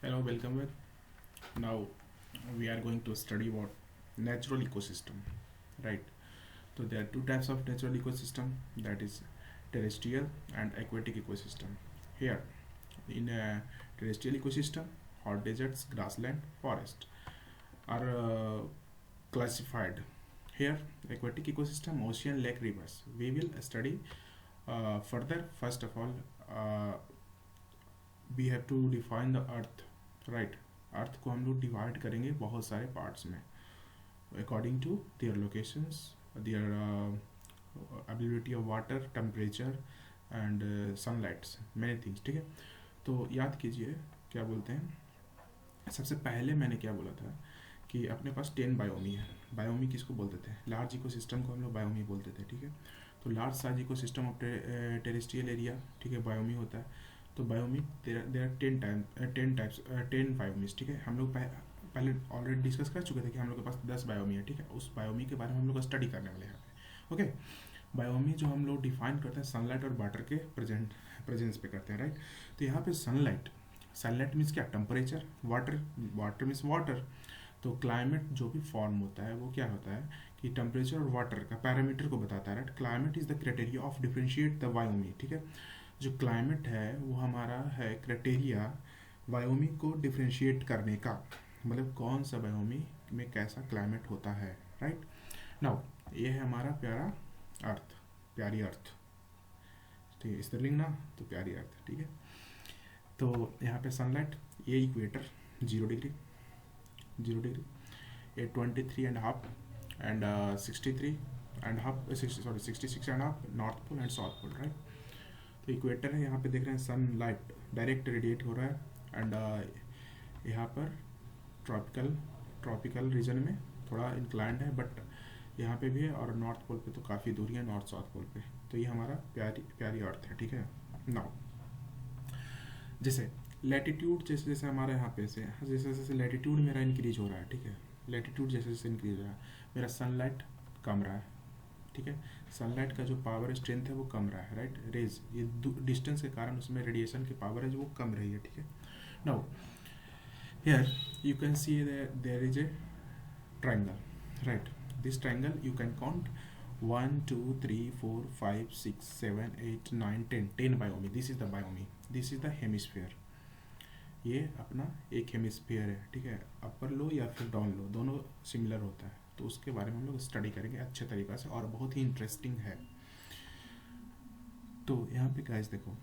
Hello, welcome back. Now we are going to study about natural ecosystem, right? So there are two types of natural ecosystem, that is terrestrial and aquatic ecosystem. Here in a terrestrial ecosystem, hot deserts, grassland, forest are classified. Here aquatic ecosystem, ocean, lake, rivers. We will study further. First of all, we have to define the earth, right? अर्थ को हम लोग divide करेंगे बहुत सारे parts में according to their locations, their availability of water, temperature and sunlights, many things, ठीक है। तो याद कीजिए क्या बोलते हैं। सबसे पहले मैंने क्या बोला था कि अपने पास 10 बायोमी है। बायोमी किसको बोलते थे? लार्ज इकोसिस्टम को हम लोग बायोमी बोलते थे, ठीक है। तो large size ecosystem of terrestrial area, ठीक है, बायोमी होता है। तो बायोमी देर आर 10 बायोमीज, ठीक है। हम लोग पहले ऑलरेडी डिस्कस कर चुके थे कि हम लोग के पास 10 बायोमी है, ठीक है। उस बायोमी के बारे में हम लोग स्टडी करने वाले हैं, ओके। बायोमी जो हम लोग डिफाइन करते हैं सनलाइट और वाटर के प्रेजेंस पे करते हैं, राइट। तो यहाँ पे सनलाइट मीन्स क्या? टेम्परेचर। Water means water. तो क्लाइमेट जो भी फॉर्म होता है वो क्या होता है कि टेम्परेचर और वाटर का पैरामीटर को बताता है, right. Climate is the criteria of differentiate the बायोमी, ठीक है। जो क्लाइमेट है वो हमारा है क्राइटेरिया बायोमी को डिफ्रेंशिएट करने का, मतलब कौन सा बायोमी में कैसा क्लाइमेट होता है, राइट। नाउ ये है हमारा प्यारा अर्थ, प्यारी अर्थ, ठीक है। स्त्रीलिंग ना, तो प्यारी अर्थ, ठीक है। तो यहाँ पे सनलाइट, ये इक्वेटर 0 डिग्री, 0 डिग्री, ये 23.5 and 63.5, 66.5 north pole and south pole, right. तो इक्वेटर है, यहाँ पे देख रहे हैं सनलाइट डायरेक्ट रेडिएट हो रहा है एंड यहाँ पर ट्रॉपिकल रीजन में थोड़ा इंक्लाइंड है, बट यहाँ पे भी है, और नॉर्थ पोल पे तो काफ़ी दूरी है, नॉर्थ साउथ पोल पे। तो ये हमारा प्यारी अर्थ है, ठीक है। नाउ जैसे लैटिट्यूड, जैसे जैसे हमारे यहाँ पे से जैसे जैसे लैटिट्यूड मेरा इंक्रीज हो रहा है, ठीक है। लैटिट्यूड जैसे जैसे इंक्रीज हो रहा है, मेरा सनलाइट कम रहा है, ठीक है। सनलाइट का जो पावर स्ट्रेंथ है वो कम रहा है, राइट। रेज, ये डिस्टेंस के कारण उसमें रेडिएशन की पावर है जो वो कम रही है, ठीक है। Now here you can see there is a triangle, right. This triangle you can count 1 2 3 4 5 6 7 8 9 10 बायोमी। This is the बायोमी, this is the hemisphere. ये अपना एक हेमिस्फीयर है, ठीक है। अपर लो या फिर डाउन लो, दोनों सिमिलर होता है। तो उसके बारे में हम लोग स्टडी करेंगे अच्छे तरीक़ा से, और बहुत ही इंटरेस्टिंग है। तो यहाँ पे गाइस देखो,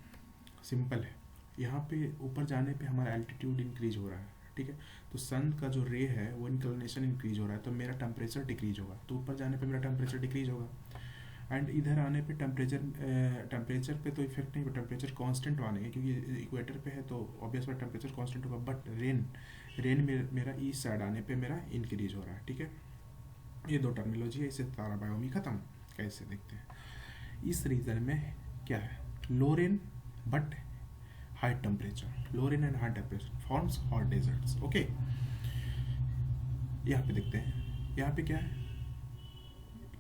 सिंपल है। यहाँ पे ऊपर जाने पे हमारा एल्टीट्यूड इंक्रीज हो रहा है, ठीक है। तो सन का जो रे है वो इंक्लिनेशन इंक्रीज हो रहा है, तो मेरा टेम्परेचर डिक्रीज होगा। तो ऊपर जाने पे मेरा टेम्परेचर डिक्रीज होगा, एंड इधर आने पे टेम्परेचर पे तो इफेक्ट नहीं, टेम्परेचर कांस्टेंट मानेंगे क्योंकि इक्वेटर पे है, तो ऑब्वियस बात टेम्परेचर कांस्टेंट होगा। बट रेन मेरा ईस्ट साइड आने पे मेरा इंक्रीज हो रहा है, ठीक है। ये दो टर्मिनोलॉजी है, इससे सारा बायोमी खत्म। कैसे देखते हैं इस रीजन में क्या है? Low rain but high temperature, low rain and high temperature forms hot deserts, okay. यहाँ पे देखते हैं, यहाँ पे क्या है?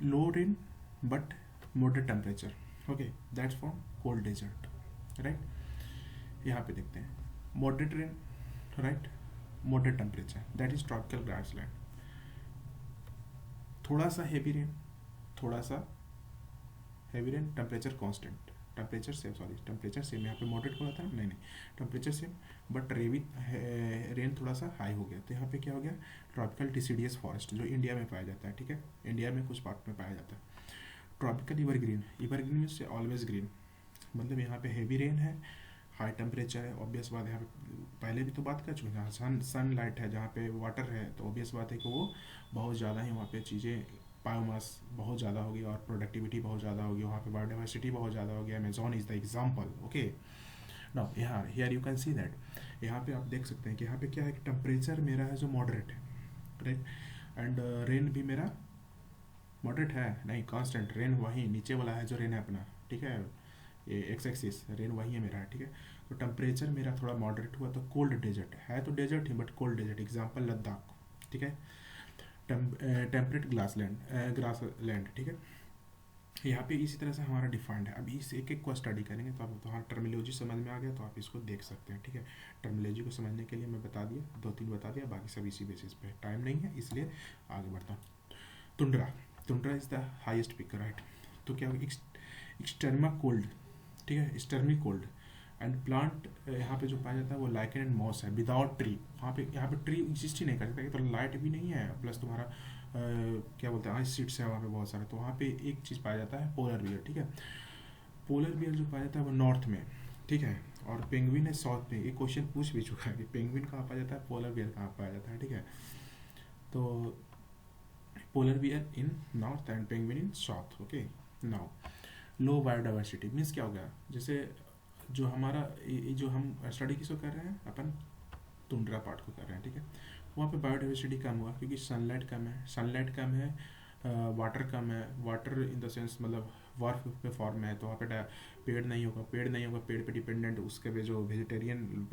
Low rain but moderate temperature, okay, that's form cold desert, right. यहाँ पे देखते हैं moderate rain, right, moderate temperature, that is tropical grassland. थोड़ा सा heavy rain, temperature constant, temperature same. यहाँ पे मॉडरेट बोला था, नहीं टेम्परेचर सेम, बट रेन थोड़ा सा हाई हो गया। तो यहाँ पे क्या हो गया? ट्रॉपिकल डिसीडियस फॉरेस्ट, जो इंडिया में पाया जाता है, ठीक है। इंडिया में कुछ पार्ट में पाया जाता है। ट्रॉपिकल इवरग्रीन मीन्स ऑलवेज ग्रीन, मतलब यहाँ पे हैवी रेन है, हाई टेम्परेचर है। ऑब्वियस बात है, यहाँ पे पहले भी तो बात कर चुके हैं, सनलाइट है, जहाँ पे वाटर है, तो ऑब्वियस बात है कि वो बहुत ज़्यादा ही वहाँ पे चीज़ें, बायोमास बहुत ज़्यादा होगी और प्रोडक्टिविटी बहुत ज़्यादा होगी, वहाँ पे बायोडाइवर्सिटी बहुत ज़्यादा होगी। Amazon is the example, okay. Now यहाँ here you can see that, यहाँ पे आप देख सकते हैं कि यहाँ पे क्या है कि टेम्परेचर मेरा है जो मॉडरेट है, राइट, एंड रेन भी मेरा मॉडरेट है, नहीं कांस्टेंट। रेन वही नीचे वाला है जो रेन है अपना, ठीक है, ये एक्स एक्सिस रेन वही है मेरा, ठीक है। तो टेम्परेचर मेरा थोड़ा मॉडरेट हुआ, तो कोल्ड डेजर्ट है, तो डेजर्ट ही but cold desert, example Ladakh, ठीक है। टेम्परेट ग्रासलैंड, ठीक है। यहाँ पे इसी तरह से हमारा डिफाइंड है। अभी इस एक एक को स्टडी करेंगे तो आप तुम्हारा टर्मिनोलॉजी समझ में आ गया तो आप इसको देख सकते हैं, ठीक है। टर्मिनोलॉजी को समझने के लिए मैं बता दिया, दो तीन बता दिया, बाकी सब इसी बेसिस पे। टाइम नहीं है इसलिए आगे बढ़ता हूँ। Tundra, tundra is the highest peak, right. तो क्या होगा, एक्सटर्मा कोल्ड, ठीक है, एक्सटर्मी कोल्ड एंड प्लांट यहाँ पे जो पाया जाता है वो लाइकेन एंड मॉस है विदाउट ट्री। वहाँ पे यहाँ पे ट्री एग्जिस्ट ही नहीं कर सकता, तो लाइट भी नहीं है, प्लस तुम्हारा क्या बोलते हैं आइस शीट्स है वहाँ पे बहुत सारे। तो वहाँ पे एक चीज़ पाया जाता है पोलर बियर, ठीक है। पोलर बियर जो पाया जाता है वो नॉर्थ में, ठीक है, और पेंगुइन है साउथ में। ये क्वेश्चन पूछ भी चुका है कि पेंगुइन कहाँ पाया जाता है, पोलर बियर कहाँ पाया जाता है, ठीक है। तो polar bear in north and penguin in south, okay. Now low biodiversity means क्या हो गया, जैसे जो हमारा जो हम स्टडी किसको कर रहे हैं अपन, टुंड्रा पार्ट को कर रहे हैं, ठीक है। वहाँ पे बायोडाइवर्सिटी कम हुआ क्योंकि सनलाइट कम है, सनलाइट कम है, वाटर कम है, वाटर इन द सेंस मतलब वार्फ के फॉर्म में है, तो वहाँ पे पेड़ नहीं होगा, पेड़ नहीं होगा, पेड़ पे डिपेंडेंट उसके पे जो वेजिटेरियन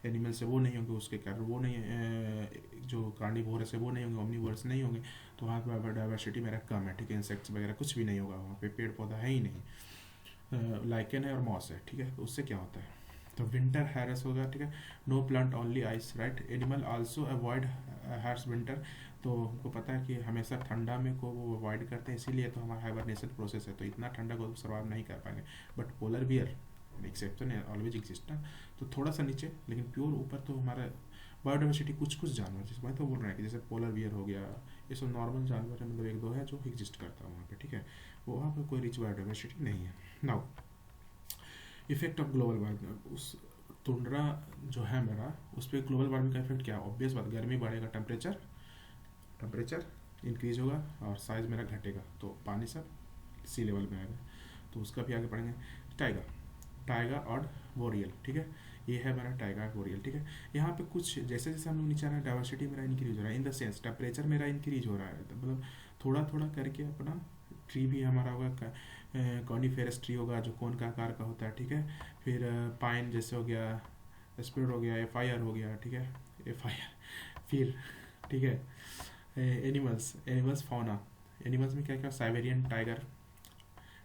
एनिमल्स है वो नहीं होंगे, उसके कारण वो नहीं जो कार्निवोरस है वो नहीं होंगे, ओमनिवोरस नहीं होंगे, तो वहाँ पे बायोडाइवर्सिटी मेरा कम है, ठीक है। इंसेक्ट्स वगैरह कुछ भी नहीं होगा वहाँ पे, पेड़ पौधा है ही नहीं, लाइकेन है और मॉस है, ठीक है। तो उससे क्या होता है, तो विंटर हैरस होगा, ठीक है। No plant only ice, right. Animal also avoid harsh winter, तो हमको पता है कि हमेशा ठंडा में को वो अवॉइड करते हैं, इसीलिए तो हमारा हाइबरनेशन प्रोसेस है, तो इतना ठंडा को सर्वाइव नहीं कर पाएंगे। बट पोलर बियर एक्सेप्शन है, ऑलवेज एग्जिस्ट ना, तो थोड़ा सा नीचे, लेकिन प्योर ऊपर तो हमारा बायोडाइवर्सिटी कुछ कुछ जानवर, जिस मैं तो बोल रहा है कि जैसे पोलर बियर हो गया, ये सब नॉर्मल जानवर है, मतलब एक दो है जो एग्जिस्ट करता है वहाँ पे, ठीक है। वो वहाँ पे कोई रिच बायोडाइवर्सिटी नहीं है। Now effect of global warming, उस टुंड्रा जो है मेरा, उस पर ग्लोबल वार्मिंग का इफेक्ट क्या है, ऑब्वियस बात, गर्मी बढ़ेगा, टेम्परेचर टेम्परेचर इंक्रीज होगा और साइज मेरा घटेगा, तो पानी सब सी लेवल में आएगा, तो उसका भी आगे पढ़ेंगे। टाइगर, टाइगर और बोरियल, ठीक है, ये है मेरा टाइगर बोरियल, ठीक है। यहाँ पे कुछ जैसे जैसे हम लोग नीचे आ रहे हैं डाइवर्सिटी मेरा इंक्रीज हो रहा है, इन द सेंस टेम्परेचर मेरा इंक्रीज हो रहा है, तो मतलब थोड़ा थोड़ा करके अपना ट्री भी हमारा होगा, कॉनिफेरस ट्री होगा जो कोन का आकार का होता है, ठीक है। फिर पाइन जैसे हो गया, स्प्रूट हो गया, एफायर हो गया, ठीक है, एफायर फिर, ठीक है। एनिमल्स, एनिमल्स फौना, एनिमल्स में क्या क्या, साइबेरियन टाइगर,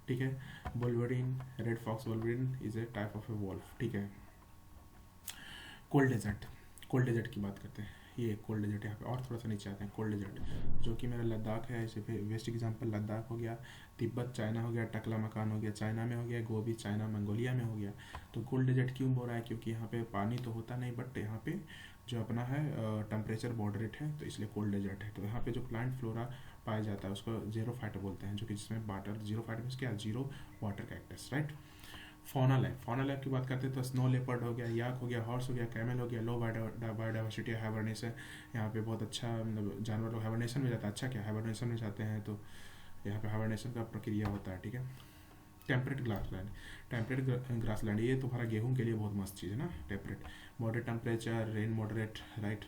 ठीक है। Wolverine, red fox wolverine is a type of a wolf, ठीक है। कोल्ड डेजर्ट, कोल्ड डेजर्ट की बात करते हैं, ये कोल्ड डेजर्ट यहाँ पे, और थोड़ा सा नीचे आते हैं, कोल्ड डेजर्ट जो कि मेरा लद्दाख है, जैसे वेस्ट एग्जाम्पल लद्दाख हो गया, तिब्बत चाइना हो गया, टकला मकान हो गया चाइना में हो गया, गोबी चाइना मंगोलिया में हो गया। तो कोल्ड डेजर्ट क्यों बोल रहा है, क्योंकि यहाँ पे पानी तो होता नहीं, बट यहाँ पे जो अपना है टेम्परेचर मॉडरेट है, तो इसलिए कोल्ड डेजर्ट है। तो यहाँ पे जो प्लांट फ्लोरा पाया जाता है उसको जीरो फाइट बोलते हैं, जो कि जिसमें वाटर जीरो फाइट मीन्स क्या, zero water cactus, right. Fauna life, fauna life की बात करते हैं तो स्नो लेपर्ड हो गया, याक हो गया, हॉर्स हो गया, कैमल हो गया, लो बायोडाइवर्सिटी, हाइबरनेशन, यहाँ पे बहुत अच्छा मतलब जानवर लोग हाइबरनेशन में जाता है, अच्छा क्या हाइबरनेशन में जाते हैं, तो यहाँ पे हाइबरनेशन का प्रक्रिया होता है, ठीक है। टेम्परेट ग्रासलैंड, टेम्परेट ग्रासलैंड ये तुम्हारा गेहूं के लिए बहुत मस्त चीज़ है ना, temperate, moderate temperature, rain moderate, right.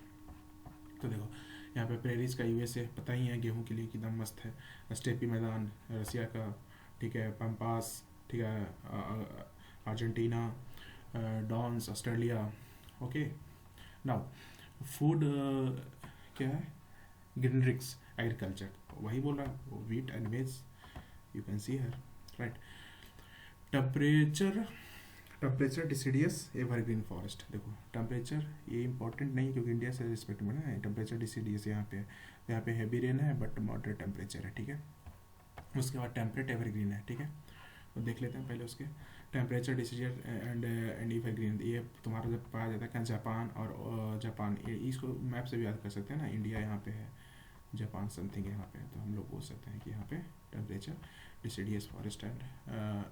तो देखो यहाँ पे प्रेरीज का यूएसए पता ही है गेहूं के लिए कितना मस्त है, स्टेपी मैदान रसिया का, ठीक है, पम्पास, ठीक है, Argentina, downs Australia, okay. Now food क्या है, ग्रीनरिक्स एग्रीकल्चर, वही बोल रहा है, wheat and maize, you can see here, right. Temperature, temperature deciduous evergreen forest, देखो टेम्परेचर ये इंपॉर्टेंट नहीं क्योंकि इंडिया से रिस्पेक्ट में ना, टेम्परेचर डिसीडियस यहाँ पे है, यहाँ पे हैवी रेन है बट मॉडरेट टेम्परेचर है, ठीक है। उसके बाद टेम्परेट एवरग्रीन है, ठीक है, तो देख लेते हैं पहले उसके। टेम्परेचर डिसीजर एंड एवरग्रीन, ये तुम्हारा जब पाया जाता है क्या, जापान और जापान, इसको मैप से भी याद कर सकते हैं ना, इंडिया यहाँ पे है, जापान समथिंग यहाँ पे है, तो हम लोग बोल सकते हैं कि यहाँ पे temperature deciduous forest and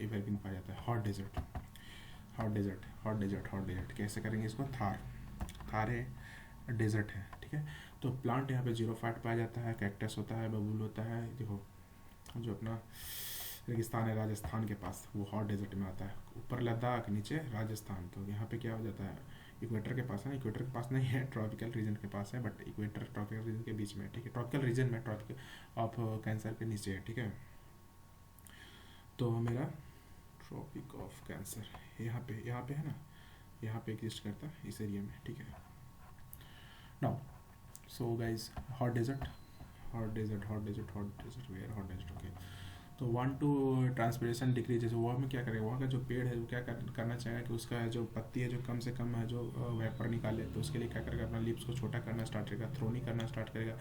evergreen पाया जाता है। Hot desert, hot desert, hot desert, hot desert कैसे करेंगे इसको, थार, थार है, डेजर्ट है, ठीक है। तो प्लांट यहाँ पे जीरो फाइट पाया जाता है, कैक्टस होता है, बबूल होता है, देखो जो अपना रेगिस्तान है राजस्थान के पास, वो हॉट डेजर्ट में आता है, ऊपर लद्दाख, नीचे राजस्थान, तो यहाँ पे क्या हो जाता है, इक्वेटर के पास है, इक्वेटर के पास नहीं है, ट्रॉपिकल रीजन के पास है, बट इक्वेटर ट्रॉपिकल रीजन के बीच में, ठीक है, ट्रॉपिकल रीजन में, ट्रॉपिकल ऑफ कैंसर के नीचे है, ठीक है। तो मेरा ट्रॉपिक ऑफ कैंसर यहाँ पे है ना, यहाँ पे एग्जिस्ट करता है इस एरिया में, ठीक है। Now so guys, hot desert, hot desert, hot desert, hot desert, where hot desert, okay. तो 1 to ट्रांसपिरेशन डिग्री, जैसे वहाँ में क्या करेगा, वहाँ का जो पेड़ है वो क्या करना चाहेगा कि उसका जो पत्ती है जो कम से कम है जो वेपर निकाले, तो उसके लिए क्या करेगा, अपना लिप्स को छोटा करना स्टार्ट करेगा, थ्रो नहीं करना स्टार्ट करेगा,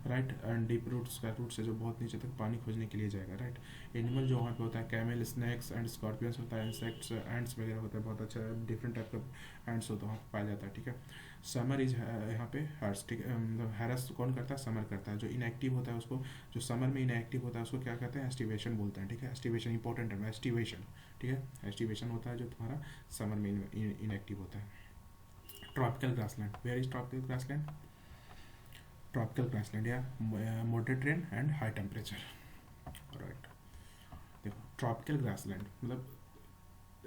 राइट। एंड डीप रूट्स का रूट से जो बहुत नीचे तक पानी खोजने के लिए जाएगा, राइट। एनिमल जो वहाँ पे होता है, कैमल, स्नैक्स एंड स्कॉर्पियंस होता है, इंसेक्ट्स एंड्स वगैरह होता है, बहुत अच्छा डिफरेंट टाइप का एंड्स होता है वहाँ पे पाया जाता है, ठीक है। समर इज यहाँ पे हर्स, ठीक है, मतलब हैरस कौन करता है, समर करता है। जो इनएक्टिव होता है उसको, जो समर में इनएक्टिव होता है उसको क्या कहते हैं, एस्टिवेशन बोलते हैं, ठीक है। एस्टिवेशन इंपॉर्टेंट है, एस्टिवेशन, ठीक है। एस्टिवेशन होता है जो तुम्हारा समर में इनएक्टिव होता है। Tropical grassland, where is tropical grassland, tropical grassland या moderate rain and high temperature, right. देखो ट्रॉपिकल ग्रासलैंड मतलब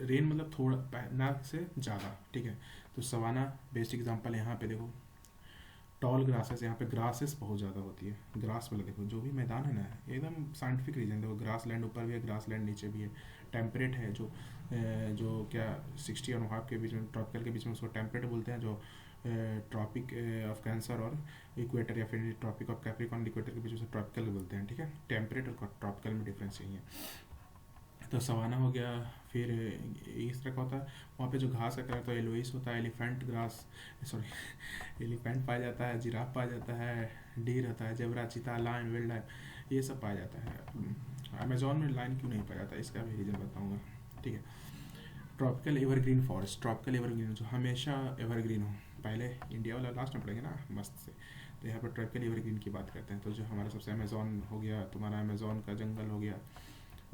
रेन मतलब थोड़ा ना से ज़्यादा, ठीक है। तो सवाना बेस्ट एग्जांपल यहाँ पे देखो, टॉल ग्रासेस, यहाँ पे ग्रासेस बहुत ज़्यादा होती है। ग्रास वाला देखो जो भी मैदान है ना, एकदम साइंटिफिक रीजन, देखो ग्रास लैंड ऊपर भी है, ग्रास लैंड नीचे भी है। टेम्परेट है जो क्या 60 और हाफ के बीच में, ट्रॉपिकल के बीच में उसको टेम्परेट बोलते हैं। जो ट्रॉपिक ऑफ कैंसर और इक्वेटर या फिर ट्रॉपिक ऑफ कैप्रिकॉर्न इक्वेटर के बीच में ट्रॉपिकल बोलते हैं, ठीक है। टेम्परेट और ट्रॉपिकल में डिफरेंस यही है। तो सवाना हो गया। फिर इस तरह का होता है वहाँ पे जो घास का कलर तो येलोइश होता है। एलिफेंट ग्रास, सॉरी, एलिफेंट पाया जाता है, जिराफ पाया जाता है, डीर होता है, जेबरा, चीता, लायन, विल्ड लाइफ, ये सब पाया जाता है। अमेजोन में लायन क्यों नहीं पाया जाता, इसका भी रीज़न बताऊँगा, ठीक है। Tropical evergreen forest, tropical evergreen जो हमेशा एवरग्रीन हो, पहले इंडिया वाला लास्ट में पड़ेंगे ना मस्त से। तो यहाँ पर ट्रॉपिकल एवरग्रीन की बात करते हैं। तो जो हमारा सबसे अमेजोन हो गया, तुम्हारा अमेजोन का जंगल हो गया,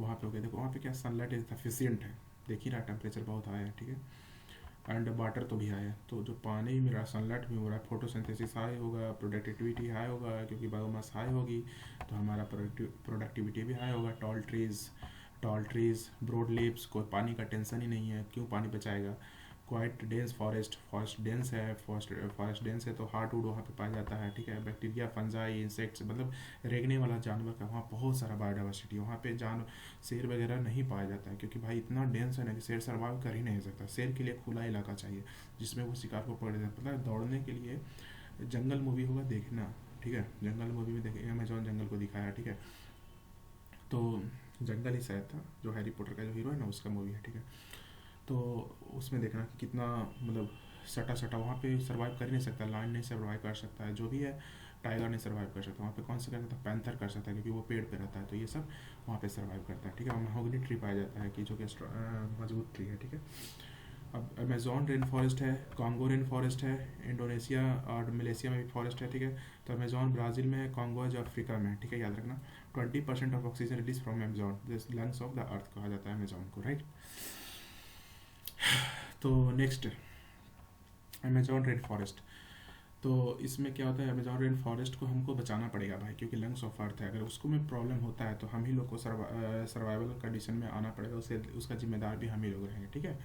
वहाँ पे हो गया। देखो वहाँ पे क्या सनलाइट इज सफिशियंट है, देख ही रहा टेम्परेचर बहुत हाई है, ठीक है। एंड वाटर तो भी हाई है, तो जो पानी मिल रहा है, सनलाइट भी हो रहा है, फोटोसिंथेसिस हाई होगा, प्रोडक्टिविटी हाई होगा क्योंकि बायोमास हाई होगी, तो हमारा प्रोडक्टिविटी भी हाई होगा। टॉल ट्रीज, ब्रॉड लीव्स, कोई पानी का टेंशन ही नहीं है, क्यों पानी बचाएगा। क्वाइट डेंस फॉरेस्ट डेंस है, फॉरेस्ट डेंस है तो हार्डवुड वहाँ पे पाया जाता है, ठीक है। बैक्टीरिया, फंजाई, इंसेक्ट्स, मतलब रेंगने वाला जानवर का वहाँ बहुत सारा बायोडाइवर्सिटी है। वहाँ पे शेर वगैरह नहीं पाया जाता है क्योंकि भाई इतना डेंस है ना कि शेर सर्वाइव कर ही नहीं सकता। शेर के लिए खुला इलाका चाहिए जिसमें वो शिकार को पकड़ जाए, मतलब दौड़ने के लिए। जंगल मूवी होगा देखना, ठीक है, जंगल मूवी में देखे, अमेजोन जंगल को दिखाया, ठीक है। तो जंगल ही शायद था, जो हैरी पॉटर का जो हीरो है ना उसका मूवी है, ठीक है। तो उसमें देखना कि कितना मतलब सटा सटा वहाँ पे सर्वाइव कर ही नहीं सकता। लायन नहीं सर्वाइव कर सकता है, जो भी है, टाइगर नहीं सर्वाइव कर सकता। वहाँ पे कौन सा कर सकता है, पैंथर कर सकता है क्योंकि वो पेड़ पे रहता है, तो ये सब वहाँ पे सर्वाइव करता है, ठीक है। महोगनी ट्री पाया जाता है कि जो कि मजबूत ट्री है, ठीक है। अब अमेजोन रेन फॉरेस्ट है, कॉन्गो रेन फॉरेस्ट है, इंडोनेशिया और मलेशिया में भी फॉरेस्ट है, ठीक है। तो अमेजोन ब्राज़ील में है, कॉन्गो है जो अफ्रीका में है, ठीक है, याद रखना। 20% of oxygen release from Amazon, this lungs of the earth कहा जाता है अमेजोन को, राइट। तो नेक्स्ट अमेजोन रेन फॉरेस्ट। तो इसमें क्या होता है, अमेजोन रेन फॉरेस्ट को हमको बचाना पड़ेगा भाई, क्योंकि लंग्स ऑफ अर्थ है। अगर उसको में प्रॉब्लम होता है तो हम ही लोग को सर्वाइवल कंडीशन में आना पड़ेगा, उसे उसका जिम्मेदार भी हम ही लोग रहेंगे, ठीक है।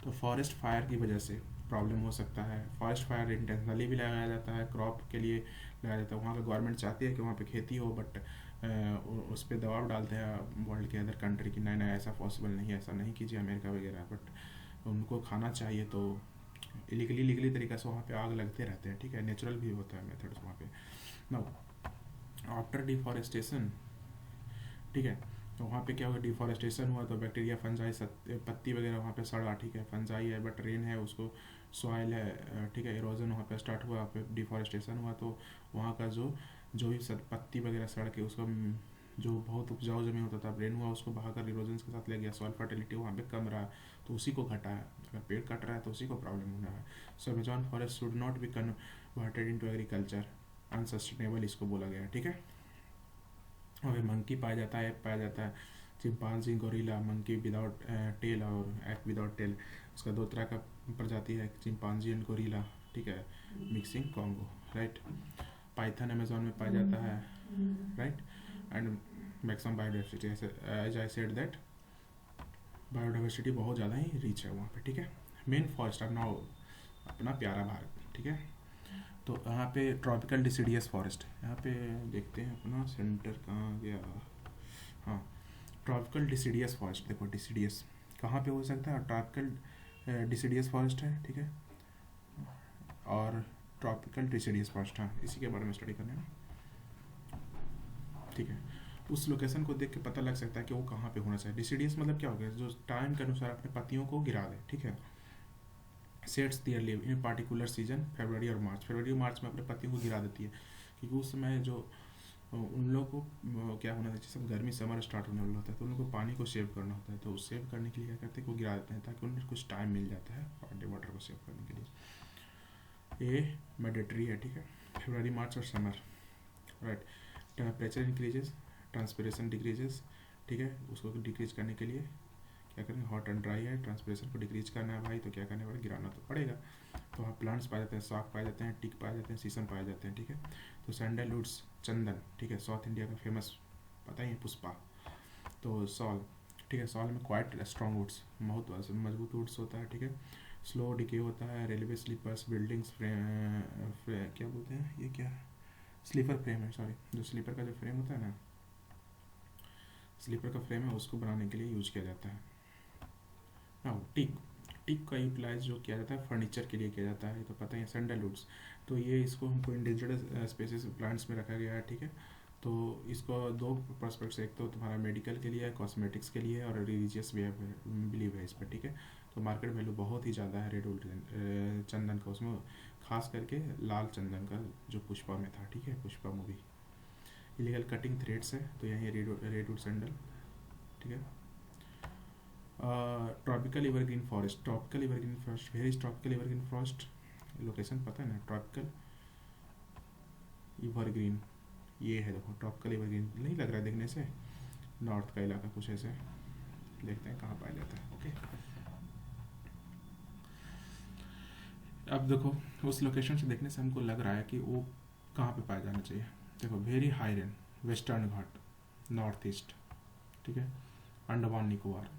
तो फॉरेस्ट फायर की वजह से प्रॉब्लम हो सकता है। फॉरेस्ट फायर इंटेंशनली भी लगाया जाता है, क्रॉप के लिए लगाया जाता है। वहाँ का गवर्नमेंट चाहती है कि वहाँ पे खेती हो, बट उस पर दबाव डालते हैं वर्ल्ड के अदर कंट्री की, नहीं नहीं ऐसा पॉसिबल नहीं है, ऐसा नहीं कीजिए अमेरिका वगैरह, बट उनको खाना चाहिए तो लीगली तरीक़ा से वहाँ पे आग लगते रहते हैं, ठीक है। नेचुरल भी होता है मेथड्स वहाँ पे। नाउ आफ्टर डिफॉरेस्टेशन, ठीक है, तो वहाँ पे क्या हुआ, डिफॉरेस्टेशन हुआ तो बैक्टीरिया, फंजाई, पत्ती वगैरह वहाँ पे सड़ा, ठीक है। फंजाई है बट रेन है, उसको सॉइल है, ठीक है। इरोजन वहाँ पे स्टार्ट हुआ, फिर डिफॉरेस्टेशन हुआ तो वहाँ का जो भी पत्ती वगैरह सड़ के उसको जो बहुत उपजाऊ जमीन होता था, रेन हुआ उसको बहाकर इरोजन के साथ ले गया, सॉइल फर्टिलिटी वहाँ पे कम रहा तो उसी को घटा है। अगर पेड़ कट रहा है तो उसी को प्रॉब्लम हो रहा है। So Amazon forest should not be converted into agriculture, unsustainable इसको बोला गया है, ठीक है। और मंकी पाया जाता है, chimpanzee, gorilla, monkey without tail और एप विदाउट टेल। उसका दो तरह का प्रजाति है, चिंपांजी एंड गोरिल्ला, ठीक है, mixing Congo, right. Python Amazon में पाया जाता है, right. And maximum biodiversity, as I said that biodiversity बहुत ज़्यादा ही रिच है वहाँ पे, ठीक है। मेन फॉरेस्ट अब नाउ अपना प्यारा भारत, ठीक है। तो यहाँ पे ट्रॉपिकल डिसिडियस फॉरेस्ट, यहाँ पे देखते हैं अपना सेंटर कहाँ गया, हाँ, ट्रॉपिकल डिसिडियस फॉरेस्ट। देखो डिसिडियस कहाँ पे हो सकता है, ट्रॉपिकल डिसिडियस फॉरेस्ट है, ठीक है, और ट्रॉपिकल डिसिडियस फॉरेस्ट, हाँ, इसी के बारे में स्टडी करना है, ठीक है। उस लोकेशन को देख के पता लग सकता है कि वो कहाँ पे होना चाहिए। डिसीडियस मतलब क्या हो गया, जो टाइम के अनुसार अपने पत्तियों को गिरा दे, ठीक है। Sheds their leave in particular season, फरवरी और मार्च, फरवरी और मार्च में अपने पत्तियों को गिरा देती है, क्योंकि उस समय जो उन लोगों को क्या होना था, जैसे गर्मी समर स्टार्ट होने वाला होता है तो उन लोगों को पानी को सेव करना होता है, तो सेव करने के लिए क्या करते हैं, वो गिरा देते हैं ताकि उन्हें कुछ टाइम मिल जाता है वाटर को सेव करने के लिए। ये मैंडेटरी है, ठीक है। फरवरी मार्च और summer, right. Temperature increases, transpiration decreases, ठीक है। उसको डिक्रीज करने के लिए क्या करेंगे, हॉट एंड ड्राई है, ट्रांसपिरेशन को डिक्रीज करना है भाई, तो क्या करने वाला, गिराना तो पड़ेगा। तो वहाँ प्लांट्स पाए जाते हैं, साग पाए जाते हैं, टिक पाए जाते हैं, शीशम पाए जाते हैं, ठीक है। तो सैंडलवुड्स, चंदन, ठीक है। साउथ इंडिया का फेमस पता ही है, पुष्पा। तो सॉल, ठीक है। सॉल में क्वाइट स्ट्रॉन्ग वुड्स, बहुत मजबूत वुड्स होता है, ठीक है। स्लो डिके होता है, रेलवे स्लीपर्स, बिल्डिंग्स, क्या बोलते हैं ये, क्या स्लीपर फ्रेम है, सॉरी, जो स्लीपर का जो फ्रेम होता है ना, स्लीपर का फ्रेम है, उसको बनाने के लिए यूज किया जाता है। हाँ, टिक, टिक का यूटिलाइज जो किया जाता है फर्नीचर के लिए किया जाता है, तो पता ही है, सैंडलवुड्स। तो ये इसको हमको इंडेंजर्ड स्पेसिस प्लांट्स में रखा गया है, ठीक है। तो इसको दो पर्सपेक्ट से, एक तो तुम्हारा मेडिकल के लिए है, कॉस्मेटिक्स के लिए, और रिलीजियस बिलीव है इस पर, ठीक है। तो मार्केट वैल्यू बहुत ही ज़्यादा है रेड चंदन का, उसमें खास करके लाल चंदन का जो पुष्पा में था, ठीक है, Pushpa movie. Illegal cutting threads है, तो यही रेडवुड सैंडल, ठीक है। Tropical evergreen forest, tropical evergreen forest, where is tropical evergreen forest, location पता है ना, ट्रॉपिकल एवरग्रीन, ये है, देखो ट्रॉपिकल एवरग्रीन नहीं लग रहा है देखने से, नॉर्थ का इलाका कुछ ऐसे, देखते हैं कहाँ पाया जाता है, ओके। अब देखो उस लोकेशन से देखने से हमको लग रहा है कि वो कहाँ पे पाया जाना चाहिए। देखो वेरी हाई रेन, वेस्टर्न घाट, नॉर्थ ईस्ट, ठीक है। अंडमान निकोबार,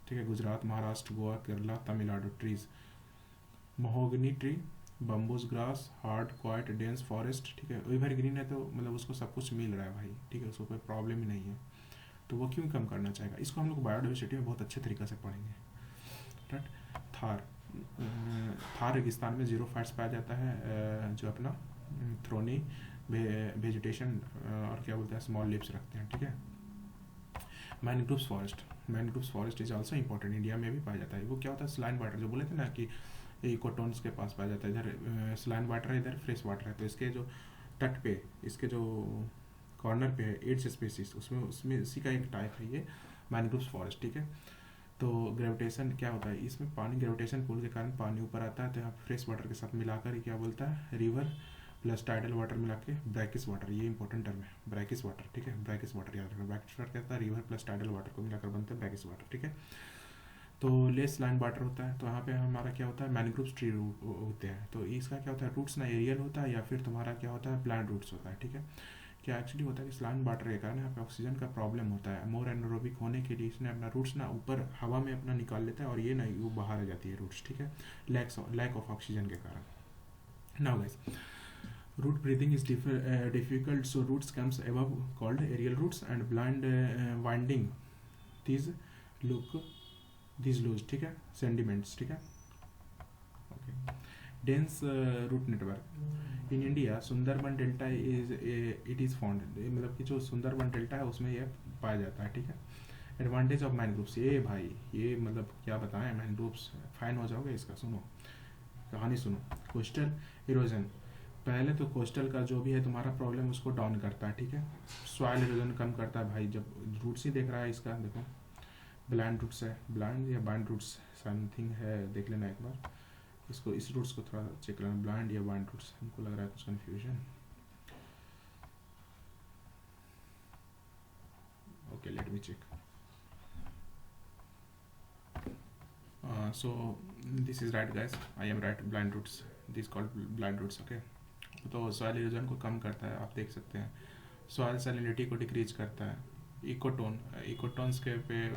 ठीक है। Gujarat, Maharashtra, Goa, Kerala, Tamil Nadu. Trees, mahogany tree, bamboos grass, hard quite dense forest, ठीक है। एवर ग्रीन है तो मतलब उसको सब कुछ मिल रहा है भाई, ठीक है, उसको कोई प्रॉब्लम ही नहीं है, तो वो क्यों कम करना चाहेगा। इसको हम लोग बायोडाइवर्सिटी में बहुत अच्छे तरीके से पढ़ेंगे, राइट। थार, थार रेगिस्तान में जीरो फाइट्स पाया जाता है, जो अपना थ्रोनी वेजिटेशन और क्या बोलते हैं स्मॉल लिप्स रखते हैं, ठीक है। Mangroves forest, mangroves forest is also important, India में भी पाया जाता है। वो क्या होता है, स्लाइन वाटर, जो बोले थे ना कि इकोटोन्स के पास पाया जाता है, इधर स्लाइन वाटर है, इधर फ्रेश वाटर है, तो इसके जो तट पे, इसके जो कॉर्नर पे है एड्स स्पेसिस, उसमें उसमें इसी का एक टाइप है ये मैनग्रोव्स फॉरेस्ट, ठीक है। तो ग्रेविटेशन क्या होता है इसमें, पानी ग्रेविटेशन पुल के कारण पानी ऊपर आता है, तो यहाँ फ्रेश वाटर के साथ मिलाकर क्या बोलता है, रिवर प्लस टाइडल वाटर मिला के ब्रैकिस वाटर, ये इंपॉर्टेंट टर्म है, ब्रैकिस वाटर, ठीक है। ब्रैकिस वाटर याद रखना, ब्रैकिस वाटर कहता है रिवर प्लस टाइडल वाटर को मिलाकर बनता है ब्रैकिस वाटर, ठीक है। तो लेस लाइन वाटर होता है, तो यहाँ पे हमारा क्या होता है, मैनग्रोव्स ट्री होते हैं, तो इसका क्या होता है, रूट्स ना एरियल होता है या फिर तुम्हारा क्या होता है, प्लांट रूट्स होता है, ठीक है। क्या एक्चुअली होता है कि स्लाइन वाटर के कारण यहाँ पे ऑक्सीजन का प्रॉब्लम होता है, मोर एनारोबिक होने के लिए इसने अपना रूट्स ना ऊपर हवा में अपना निकाल लेता है, और ये ना वो बाहर आ जाती है रूट्स, ठीक है, लैक ऑफ ऑक्सीजन के कारण। Now guys, root breathing is difficult, so roots comes above called aerial roots and blind winding these look these loose, ठीक है, sediments, ठीक है, okay. dense root network in India, Sundarban delta is it is found, मतलब कि जो Sundarban delta है उसमें ये पाया जाता है, ठीक है। एडवांटेज ऑफ मैनग्रोव्स, ये भाई ये मतलब क्या बताएं, मैनग्रोव्स फाइन हो जाओगे इसका, सुनो कहानी सुनो। कोस्टल इरोजन, पहले तो कोस्टल का जो भी है तुम्हारा प्रॉब्लम उसको डाउन करता है, ठीक है। सॉइल इरोजन कम करता है भाई, जब रूट्स ही देख रहा है इसका, देखो ब्लाइंड रूट्स है, ब्लाइंड या बाइंड रूट्स समथिंग है, देख लेना एक बार इसको, इस रूट्स को थोड़ा चेक लेना, ब्लाइंड या बाइंड रूट्स, हमको लग रहा है कुछ confusion, okay let me check. So this is right guys, I am right, blind roots, this called blind roots, okay. तो सॉइल इरोजन को कम करता है, आप देख सकते हैं। सॉइल सैलिनिटी को डिक्रीज करता है। इकोटोन, इकोटोन्स के पे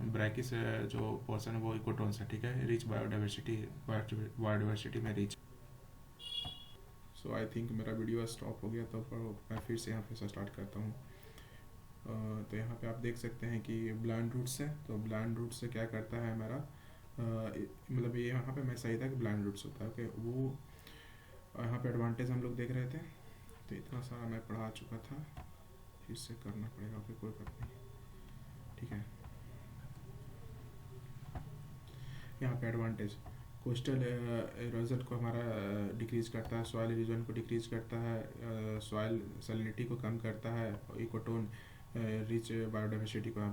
ब्रैकिस जो पोर्सन है वो इकोटोन्स है, ठीक है। रिच बायोडाइवर्सिटी, बायोडाइवर्सिटी में रिच। सो आई थिंक मेरा वीडियो स्टॉप हो गया, तो मैं फिर से यहाँ पे से स्टार्ट करता हूँ। तो यहाँ पे आप देख सकते हैं कि ब्लाइंड रूट्स है, तो ब्लाइंड रूट से क्या करता है हमारा, मतलब ये यहाँ पे मैं सही था कि ब्लाइंड रूट्स होता है, ओके। वो यहाँ पे एडवांटेज हम लोग देख रहे थे, तो इतना सारा मैं पढ़ा चुका था, इससे करना पड़ेगा, ओके कोई बात नहीं, ठीक है। यहाँ पे एडवांटेज, कोस्टल इरोजन को हमारा डिक्रीज करता है, सॉइल इरोजन को डिक्रीज करता है, सॉइल सैलिनिटी को कम करता है, इकोटोन रिच बायोडाइवर्सिटी को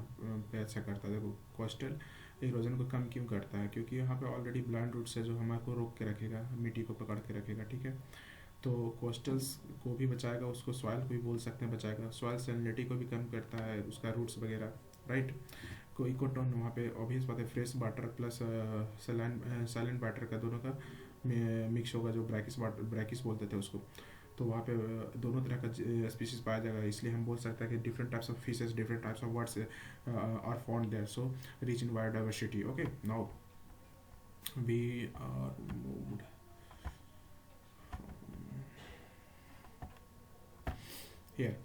पे अच्छा करता है। देखो कोस्टल इरोजन को कम क्यों करता है, क्योंकि यहाँ पे ऑलरेडी ब्लाइंड रूट्स है जो हमारे को रोक के रखेगा, मिट्टी को पकड़ के रखेगा, ठीक है। तो कोस्टल्स को भी बचाएगा, उसको सॉइल को भी बोल सकते हैं बचाएगा, सॉइल सैलिनिटी को भी कम करता है, उसका रूट्स वगैरह, राइट। को इकोटोन वहाँ पे ऑब्वियस बात है, fresh water plus silent water का दोनों का मिक्स होगा, जो ब्रैकिस बोलते थे उसको। तो वहाँ पे दोनों तरह का स्पीशीज पाया जाएगा, इसलिए हम बोल सकते हैं कि different types of fishes, different types of words are found there, so rich in biodiversity. Okay, now we are moved here.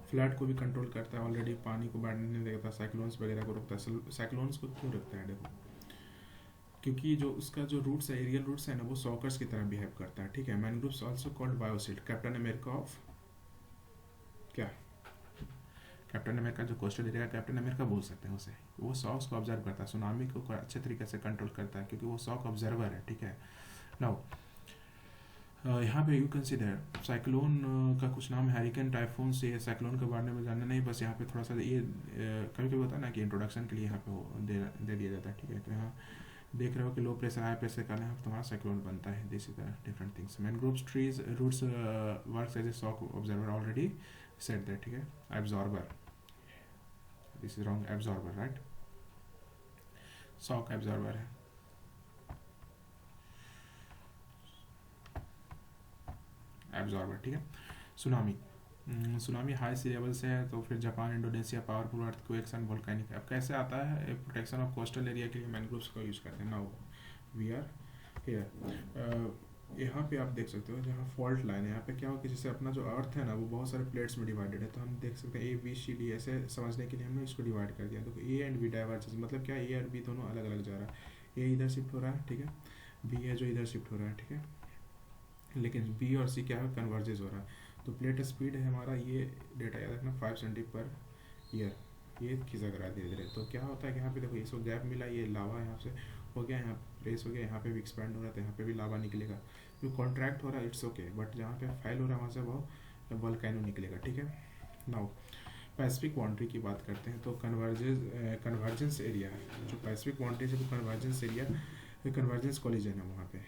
Flood को भी कंट्रोल करता है, ऑलरेडी पानी को बढ़ने नहीं देता, साइक्लोन्स वगैरह को रोकता है। साइक्लोन्स को क्यों रखता है, देखो क्योंकि जो उसका जो रूट्स है, एरियल रूट्स है ना, वो सॉकर्स की तरह बिहेव करता है, ठीक है। Mangroves also called bioshield, Captain America of क्या, कैप्टन अमेरिका जो कोस्टल एरिया का कैप्टन अमेरिका बोल सकते हैं उसे। वो सॉक्स को ऑब्जर्व करता है, सुनामी को अच्छे तरीके से कंट्रोल करता है, क्योंकि वो सॉक ऑब्जर्वर है, ठीक है। नाउ यहाँ पे यू कंसिडर साइक्लोन का कुछ नाम, हैरिकेन, टाइफून से साइक्लोन के बारे में जानना नहीं, बस यहाँ पे थोड़ा सा ये कभी कभी होता है ना कि इंट्रोडक्शन के लिए यहाँ पे दे दिया जाता है, ठीक है। तो यहाँ देख रहे हो कि लो प्रेशर हाई प्रेशर का यहाँ तुम्हारा साइक्लोन बनता है, this is the different things. Mangroves trees roots works as a shock observer, already said that, ठीक है। Absorber, this is wrong, absorber right, shock absorber है। एब्जॉर्बर, ठीक है। Tsunami, tsunami high sea level से है, तो फिर Japan, Indonesia, powerful earthquakes and volcanic. अब कैसे आता है, प्रोटेक्शन ऑफ कोस्टल एरिया के लिए मैनग्रोव्स का यूज़ करते हैं। नाउ वी आर हियर, यहाँ पे आप देख सकते हो जहाँ फॉल्ट लाइन है, यहाँ पे क्या हो कि जैसे अपना जो अर्थ है ना, वो बहुत सारे प्लेट्स में डिवाइडेड है, तो हम देख सकते हैं ए बी सी डी, ऐसे समझने के लिए हमने इसको डिवाइड कर दिया। तो ए एंड बी डाइवर्जेंस, मतलब क्या, ए और बी दोनों अलग अलग जा रहा है, ए इधर शिफ्ट हो रहा है, ठीक है, बी है जो इधर शिफ्ट हो रहा है, ठीक है। लेकिन बी और सी क्या है, कन्वर्जेस हो रहा है। तो प्लेट स्पीड है हमारा, ये डेटा याद रखना, 5 सेंटी पर ईयर, ये खिसक रहा है धीरे धीरे। तो क्या होता है कि यहाँ पे देखो, इसको गैप मिला, ये लावा यहाँ से हो गया, यहाँ प्लेस हो गया, यहाँ पे भी एक्सपैंड हो रहा है, तो यहाँ पे भी लावा निकलेगा। जो कॉन्ट्रैक्ट हो रहा है इट्स ओके, बट जहाँ पे फाइल हो रहा है वहाँ से वो वोल्केनो निकलेगा, ठीक है। नाउ पैसिफिक बाउंड्री की बात करते हैं, तो कन्वर्जेंस एरिया है, जो पैसिफिक बाउंड्री से कन्वर्जेंस एरिया, कन्वर्जेंस कोलिजन है वहाँ पे।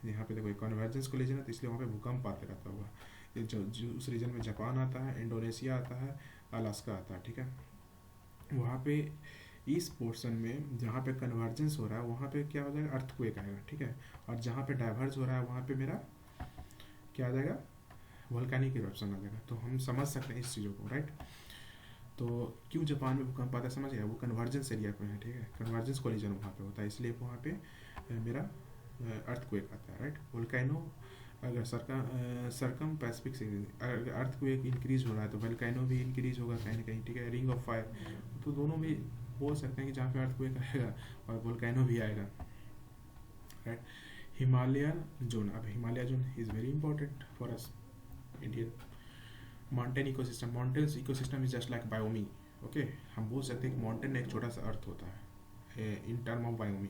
यहाँ पे देखो कन्वर्जेंस कोलिजन है, तो इसलिए वहाँ पे भूकंप आते रहता होगा। ये जो उस रीजन में जापान आता है, इंडोनेशिया आता है, अलास्का आता है, ठीक है। वहाँ पे इस पोर्शन में जहाँ पे कन्वर्जेंस हो रहा है वहाँ पे क्या हो जाएगा, अर्थक्वेक आएगा, ठीक है। और जहाँ पे डाइवर्ज हो रहा है वहाँ पे मेरा क्या आ जाएगा, वोल्केनिक इरप्शन आ जाएगा। तो हम समझ सकते हैं इस चीज़ों को, राइट। तो क्यों जापान में भूकंप आता है, समझ गया, वो कन्वर्जेंस एरिया पे है, ठीक है, कन्वर्जेंस कोलिजन वहाँ पे होता है, इसलिए वहाँ पे मेरा अर्थक्वेक आता है, राइट। वोल्केनो, अगर सरकम पैसिफिक से अगर अर्थक्वेक इंक्रीज हो रहा है तो वोल्केनो भी इंक्रीज होगा कहीं ना कहीं, ठीक है। रिंग ऑफ फायर, तो दोनों भी बोल सकते हैं कि जहाँ पे अर्थक्वेक आएगा और वोल्केनो भी आएगा, राइट। हिमालयन जोन, अब Himalaya zone is very important for us Indian. Mountain ecosystem, mountains ecosystem is just like बायोमी, okay. हम बोल सकते हैं कि माउंटेन एक छोटा सा अर्थ होता है इन टर्म ऑफ बायोमी।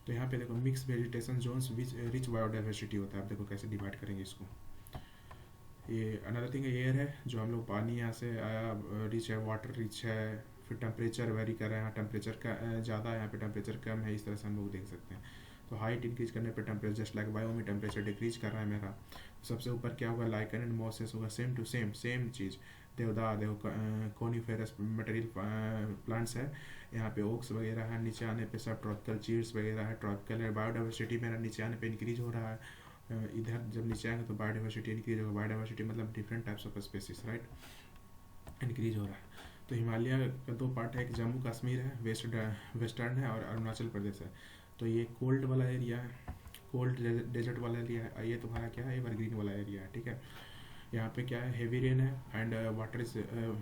तो यहाँ पे देखो मिक्स वेजिटेशन जोन्स विच रिच बायोडाइवर्सिटी होता है। आप देखो कैसे डिवाइड करेंगे इसको। ये अनदर थिंग एयर है, जो हम लोग पानी यहाँ से आया, रिच है, वाटर रिच है। फिर टेम्परेचर वेरी कर रहे हैं, यहाँ टेम्परेचर का ज़्यादा है, यहाँ पे टेम्परेचर कम है, इस तरह से हम लोग देख सकते हैं। तो हाइट इंक्रीज करने पे टेम्परेचर जस्ट लाइक बायो में टेम्परेचर डिक्रीज कर रहा है मेरा। सबसे ऊपर क्या होगा, लाइकन एंड मॉसेस होगा, सेम टू सेम चीज़। देवदार देखो कोनिफेरस मटेरियल प्लांट्स है, यहाँ पे ओक्स वगैरह है, नीचे आने पे सब ट्रॉपिकल चीड्स वगैरह है, ट्रॉपिकल है। बायोडाइवर्सिटी मेरा नीचे आने पे इंक्रीज हो रहा है, इधर जब नीचे आएंगे तो बायोडाइवर्सिटी इंक्रीज होगा। बायोडाइवर्सिटी मतलब different types of species, right, increase हो रहा है। तो हिमालय का दो पार्ट है, एक जम्मू कश्मीर है, वेस्टर्न है, और अरुणाचल प्रदेश है। तो ये कोल्ड वाला एरिया है, कोल्ड डेजर्ट वाला एरिया है। ये तुम्हारा क्या है, एवरग्रीन वाला एरिया है, ठीक है। यहाँ पे क्या है, हेवी रेन है and water is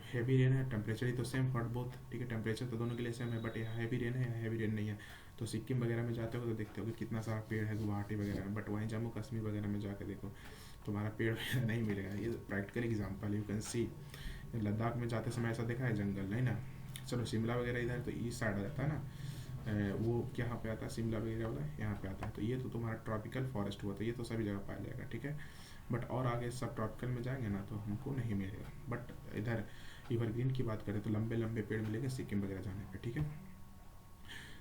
heavy rain है। टेम्परेचर ही तो सेम फॉर बोथ, ठीक है, टेम्परेचर तो दोनों के लिए सेम है, बट यहाँ हेवी रेन है, यहाँ हेवी रेन नहीं है। तो सिक्किम वगैरह में जाते हो तो देखते हो कि कितना सारा पेड़ है, गुवाहाटी वगैरह में, बट वहीं जम्मू कश्मीर वगैरह में जाकर देखो तुम्हारा पेड़ वगैरह नहीं मिलेगा। ये प्रैक्टिकल एग्जाम्पल, यू कैन सी लद्दाख में जाते समय ऐसा देखा है जंगल, नहीं ना। चलो शिमला वगैरह इधर तो ईस्ट साइड आ जाता है ना, वो यहाँ पे आता है शिमला वगैरह वाला, यहाँ पे आता है। तो ये तो तुम्हारा ट्रॉपिकल फॉरेस्ट हुआ, तो ये तो सभी जगह पाया जाएगा, ठीक है। बट और आगे सब ट्रॉपिकल में जाएंगे ना तो हमको नहीं मिलेगा। बट इधर एवरग्रीन की बात करें तो लंबे लंबे पेड़ मिलेंगे सिक्किम वगैरह जाने पे, ठीक है।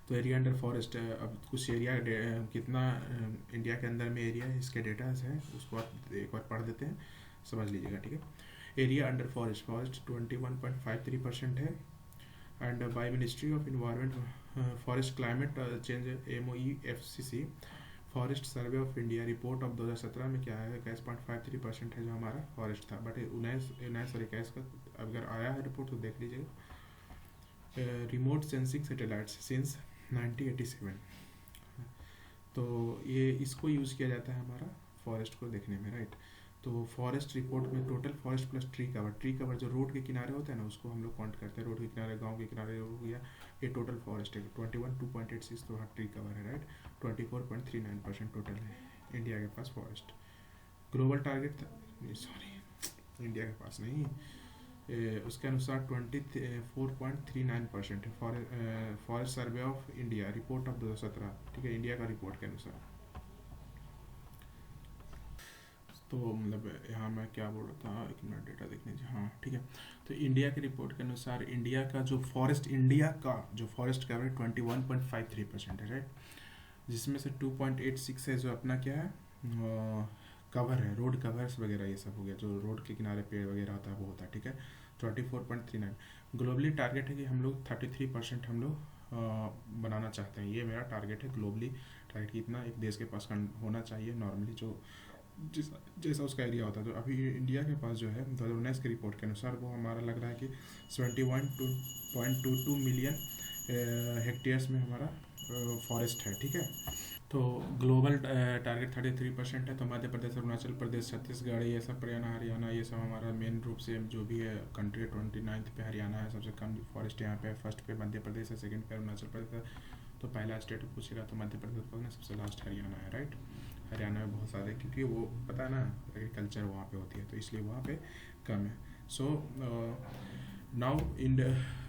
तो एरिया अंडर फॉरेस्ट, अब कुछ एरिया कितना इंडिया के अंदर में एरिया है, इसके डेटा है, उसको आप एक बार पढ़ देते हैं, समझ लीजिएगा, ठीक है। एरिया अंडर फॉरेस्ट, फॉरेस्ट 21.53% है। And by ministry of environment forest climate change MOEFCC forest survey of India report of 2017 में क्या है, 21.53% है जो हमारा फॉरेस्ट था। बट 19 और 21 का अगर आया है रिपोर्ट तो देख लीजिएगा। रिमोट सेंसिंग सैटेलाइट्स सिंस 1987, तो ये इसको यूज़ किया जाता है हमारा फॉरेस्ट को देखने में, राइट। तो फॉरेस्ट रिपोर्ट में total forest plus tree cover जो रोड के किनारे होते हैं ना उसको हम लोग काउंट करते हैं, रोड के किनारे, गांव के किनारे हो गया, ये टोटल फॉरेस्ट है। 2.86 तो ट्री कवर है, राइट। 24.39% टोटल है इंडिया के पास forest. Global target, sorry India के पास नहीं, उसके अनुसार 24.39% है forest survey of India report of 2017, ठीक है, इंडिया का रिपोर्ट के अनुसार। तो मतलब यहाँ मैं क्या बोल रहा था, एक मिनट डेटा देखने दीजिए, हाँ ठीक है। तो इंडिया के रिपोर्ट के अनुसार इंडिया का जो फॉरेस्ट कवर 21.53% है, राइट। जिसमें से 2.86 है जो अपना क्या है, कवर है, रोड कवर्स वगैरह ये सब हो गया, जो रोड के किनारे पेड़ वगैरह होता है वो होता है, ठीक है। 24.39 ग्लोबली टारगेट है कि हम लोग 33% हम लोग बनाना चाहते हैं, ये मेरा टारगेट है ग्लोबली। टारगेट कितना एक देश के पास होना चाहिए नॉर्मली, जो जैसा उसका एरिया होता है। तो अभी इंडिया के पास जो है 2019 के रिपोर्ट के अनुसार वो हमारा लग रहा है कि 71.22 मिलियन हेक्टेयर्स में हमारा फॉरेस्ट है, ठीक है। तो ग्लोबल टारगेट 33% है। तो मध्य प्रदेश, अरुणाचल प्रदेश, छत्तीसगढ़, ये सब, हरियाणा ये सब हमारा मेन रूप से जो भी है कंट्री। 29 पे हरियाणा है, सबसे कम फॉरेस्ट यहाँ पे। फर्स्ट पे मध्य प्रदेश है, सेकंड पे अरुणाचल प्रदेश है। तो पहला स्टेट पूछेगा तो मध्य प्रदेश पकड़ना, सबसे लास्ट हरियाणा है, राइट। हरियाणा में बहुत सारे, क्योंकि वो पता है ना एग्रीकल्चर वहाँ पे होती है, तो इसलिए वहाँ पे कम है। So now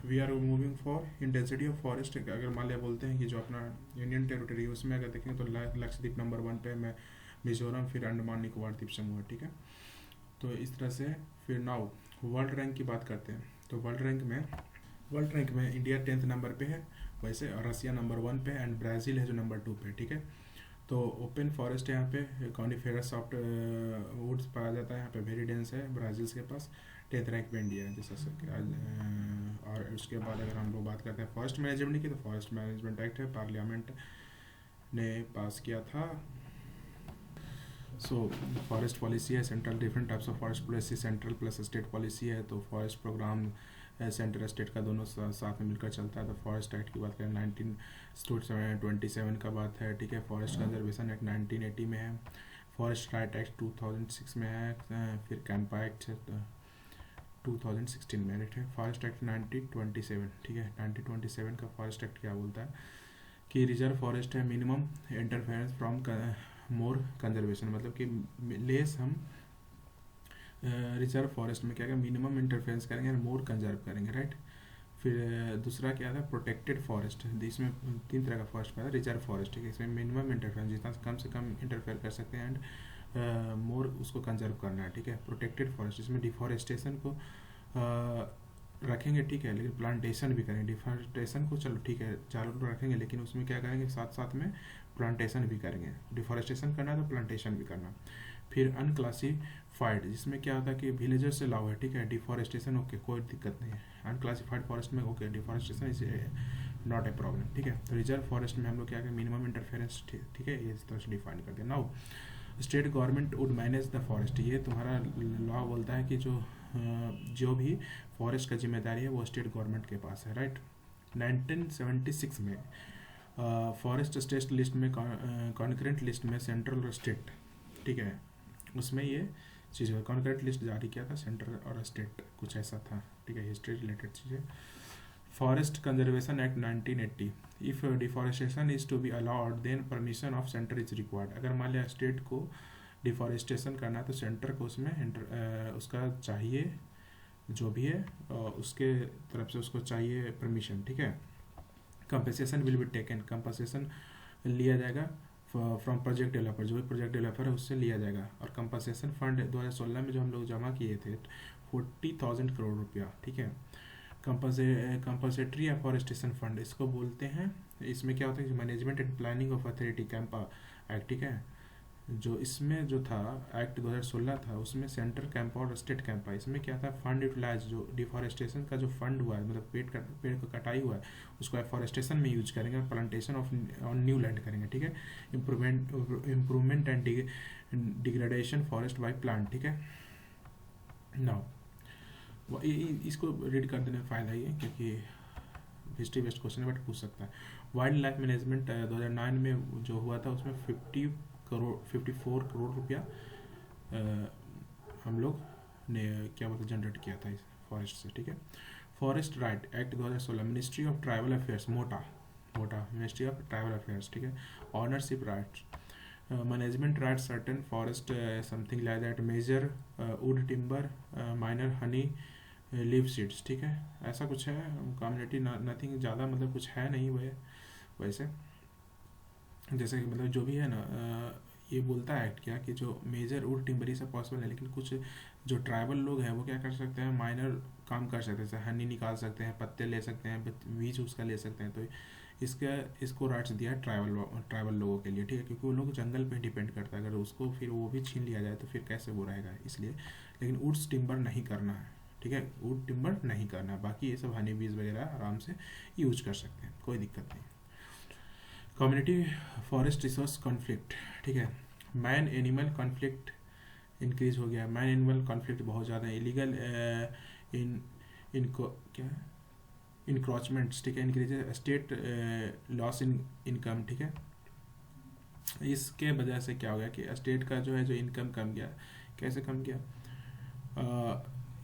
we are moving for intensity of forest. अगर मान लिया बोलते हैं कि जो अपना यूनियन टेरिटरी है उसमें अगर देखेंगे तो लक्षद्वीप नंबर 1 पे, मैं मिजोरम, फिर अंडमान निकोबार द्वीप समूह, ठीक है। तो इस तरह से फिर नाउ वर्ल्ड रैंक की बात करते हैं। तो वर्ल्ड रैंक में इंडिया 10th नंबर पे है वैसे, और रसिया नंबर 1 पे, एंड ब्राज़ील है जो नंबर 2 पे, ठीक है। तो ओपन फॉरेस्ट यहाँ पे कॉनिफेरस सॉफ्ट वुड्स पाया जाता है यहाँ पे, वेरी डेंस है ब्राज़ील के पास। 10th रैंक पे इंडिया है, जैसा और उसके बाद अगर हम लोग बात करते हैं फॉरेस्ट मैनेजमेंट की, तो फॉरेस्ट मैनेजमेंट एक्ट है, पार्लियामेंट ने पास किया था। सो फॉरेस्ट पॉलिसी है central, different types of forest policy, central plus state policy है। तो फॉरेस्ट प्रोग्राम सेंटर स्टेट का दोनों साथ में मिलकर चलता है। तो फॉरेस्ट एक्ट की बात करें 1927 का बात है, ठीक है। फॉरेस्ट कंजर्वेशन एक्ट 1980 में है। फॉरेस्ट राइट एक्ट 2006 में है। फिर कैंपा एक्ट 2016 में है। फॉरेस्ट एक्ट 1927, ठीक है। 1927 का फॉरेस्ट एक्ट क्या बोलता है कि रिजर्व फॉरेस्ट है, minimum interference from more conservation, मतलब कि लेस हम रिजर्व फॉरेस्ट में क्या मिनिमम इंटरफेरेंस करेंगे और मोर कंजर्व करेंगे, राइट। फिर दूसरा क्या था, प्रोटेक्टेड फॉरेस्ट। इसमें 3 तरह का फॉरेस्ट पाया, रिजर्व फॉरेस्ट, ठीक है। इसमें मिनिमम इंटरफेरेंस जितना कम से कम इंटरफेयर कर सकते हैं, एंड मोर उसको कंजर्व करना है, ठीक है। प्रोटेक्टेड फॉरेस्ट, इसमें डिफॉरेस्टेशन को रखेंगे, ठीक है, लेकिन प्लांटेशन भी करेंगे। डिफॉरेस्टेशन को चलो ठीक है चालू रखेंगे, लेकिन उसमें क्या करेंगे साथ साथ में प्लांटेशन भी करेंगे। डिफॉरेस्टेशन करना है तो प्लांटेशन भी करना। फिर अनक्लासिफाइड, जिसमें क्या होता है कि विलेजर से लाभ है, ठीक है। डिफॉरेस्टेशन ओके, कोई दिक्कत नहीं है। अनक्लासिफाइड फॉरेस्ट में okay, deforestation is not a problem, ठीक है। तो रिजर्व फॉरेस्ट में हम लोग क्या करें, मिनिमम इंटरफेरेंस, ठीक है, ये इस तरह से डिफाइन कर दिया। Now state government would manage the forest, ये तुम्हारा लॉ बोलता है कि जो भी फॉरेस्ट का जिम्मेदारी है वो स्टेट गवर्नमेंट के पास है, राइट। 1976 में फॉरेस्ट स्टेट लिस्ट में, कॉन्करेंट लिस्ट में सेंट्रल और स्टेट, ठीक है, उसमें ये चीज़ कॉन्करेंट लिस्ट जारी किया था, सेंट्रल और स्टेट कुछ ऐसा था, ठीक है। हिस्ट्री रिलेटेड चीज़ें। Forest conservation act 1980, if deforestation is to be allowed then permission of centre is required. अगर मान लिया स्टेट को डिफॉरेस्टेशन करना है तो सेंटर को उसमें उसका चाहिए जो भी है उसके तरफ से उसको चाहिए परमिशन, ठीक है। Compensation will be taken, compensation लिया जाएगा फ्रॉम प्रोजेक्ट डेवलपर, जो भी प्रोजेक्ट डेवलपर है उससे लिया जाएगा। और कंपनसेशन फंड 2016 में जो हम लोग जमा किए थे 40,000 करोड़ रुपया, ठीक है। कंपनसेटरी एफॉरेस्टेशन फंड इसको बोलते हैं। इसमें क्या होता है कि management and planning of authority Campa act, ठीक है। जो इसमें जो था एक्ट 2016 था, उसमें सेंट्रल कैंपा और स्टेट कैंपा, इसमें क्या था, फंड यूटिलाइज, जो डिफॉरेस्टेशन का जो फंड हुआ है, मतलब पेड़ का कटाई हुआ है उसको एफॉरेस्टेशन में यूज करेंगे और plantation of on new land करेंगे, ठीक है। Improvement and degradation forest by plant, ठीक है। नाउ इसको रीड कर देने में फ़ायदा ही है क्योंकि हिस्ट्री बेस्ड क्वेश्चन है, बट पूछ सकता है। वाइल्ड लाइफ मैनेजमेंट 2009 में जो हुआ था उसमें 54 करोड़ रुपया हम लोग ने क्या बोलते जनरेट किया था इस फॉरेस्ट से, ठीक है। Forest right act 2016, ministry of tribal affairs, मोटा मिनिस्ट्री ऑफ ट्राइबल अफेयर्स, ठीक है। Ownership rights, management rights certain forest something like that, major wood timber, minor honey leave seeds, ठीक है। ऐसा कुछ है कम्युनिटी, नथिंग ज़्यादा, मतलब कुछ है नहीं वैसे जैसे कि मतलब जो भी है ना, ये बोलता है एक्ट क्या कि जो मेजर वुड टिम्बर ये सब पॉसिबल है, लेकिन कुछ जो ट्राइबल लोग हैं वो क्या कर सकते हैं, माइनर काम कर सकते हैं, जैसे हनी निकाल सकते हैं, पत्ते ले सकते हैं, बीज उसका ले सकते हैं। तो इसको राइट्स दिया है ट्राइबल लोगों के लिए, ठीक है, क्योंकि वो लोग जंगल पे डिपेंड करता है। अगर उसको फिर वो भी छीन लिया जाए तो फिर कैसे वो रहेगा, इसलिए। लेकिन वुड्स टिम्बर नहीं करना है, ठीक है, वुड टिम्बर नहीं करना है। बाकी ये सब हनी बीज वगैरह आराम से यूज कर सकते हैं, कोई दिक्कत नहीं। कम्युनिटी फॉरेस्ट रिसोर्स कॉन्फ्लिक्ट, ठीक है। मैन एनिमल कॉन्फ्लिक्ट इंक्रीज हो गया, मैन एनिमल कॉन्फ्लिक्ट बहुत ज़्यादा है। इलीगल इन इनको क्या इंक्रोचमेंट्स, ठीक है, increase state loss in income, ठीक है। इसके वजह से क्या हो गया कि स्टेट का जो है जो इनकम कम गया। कैसे कम गया,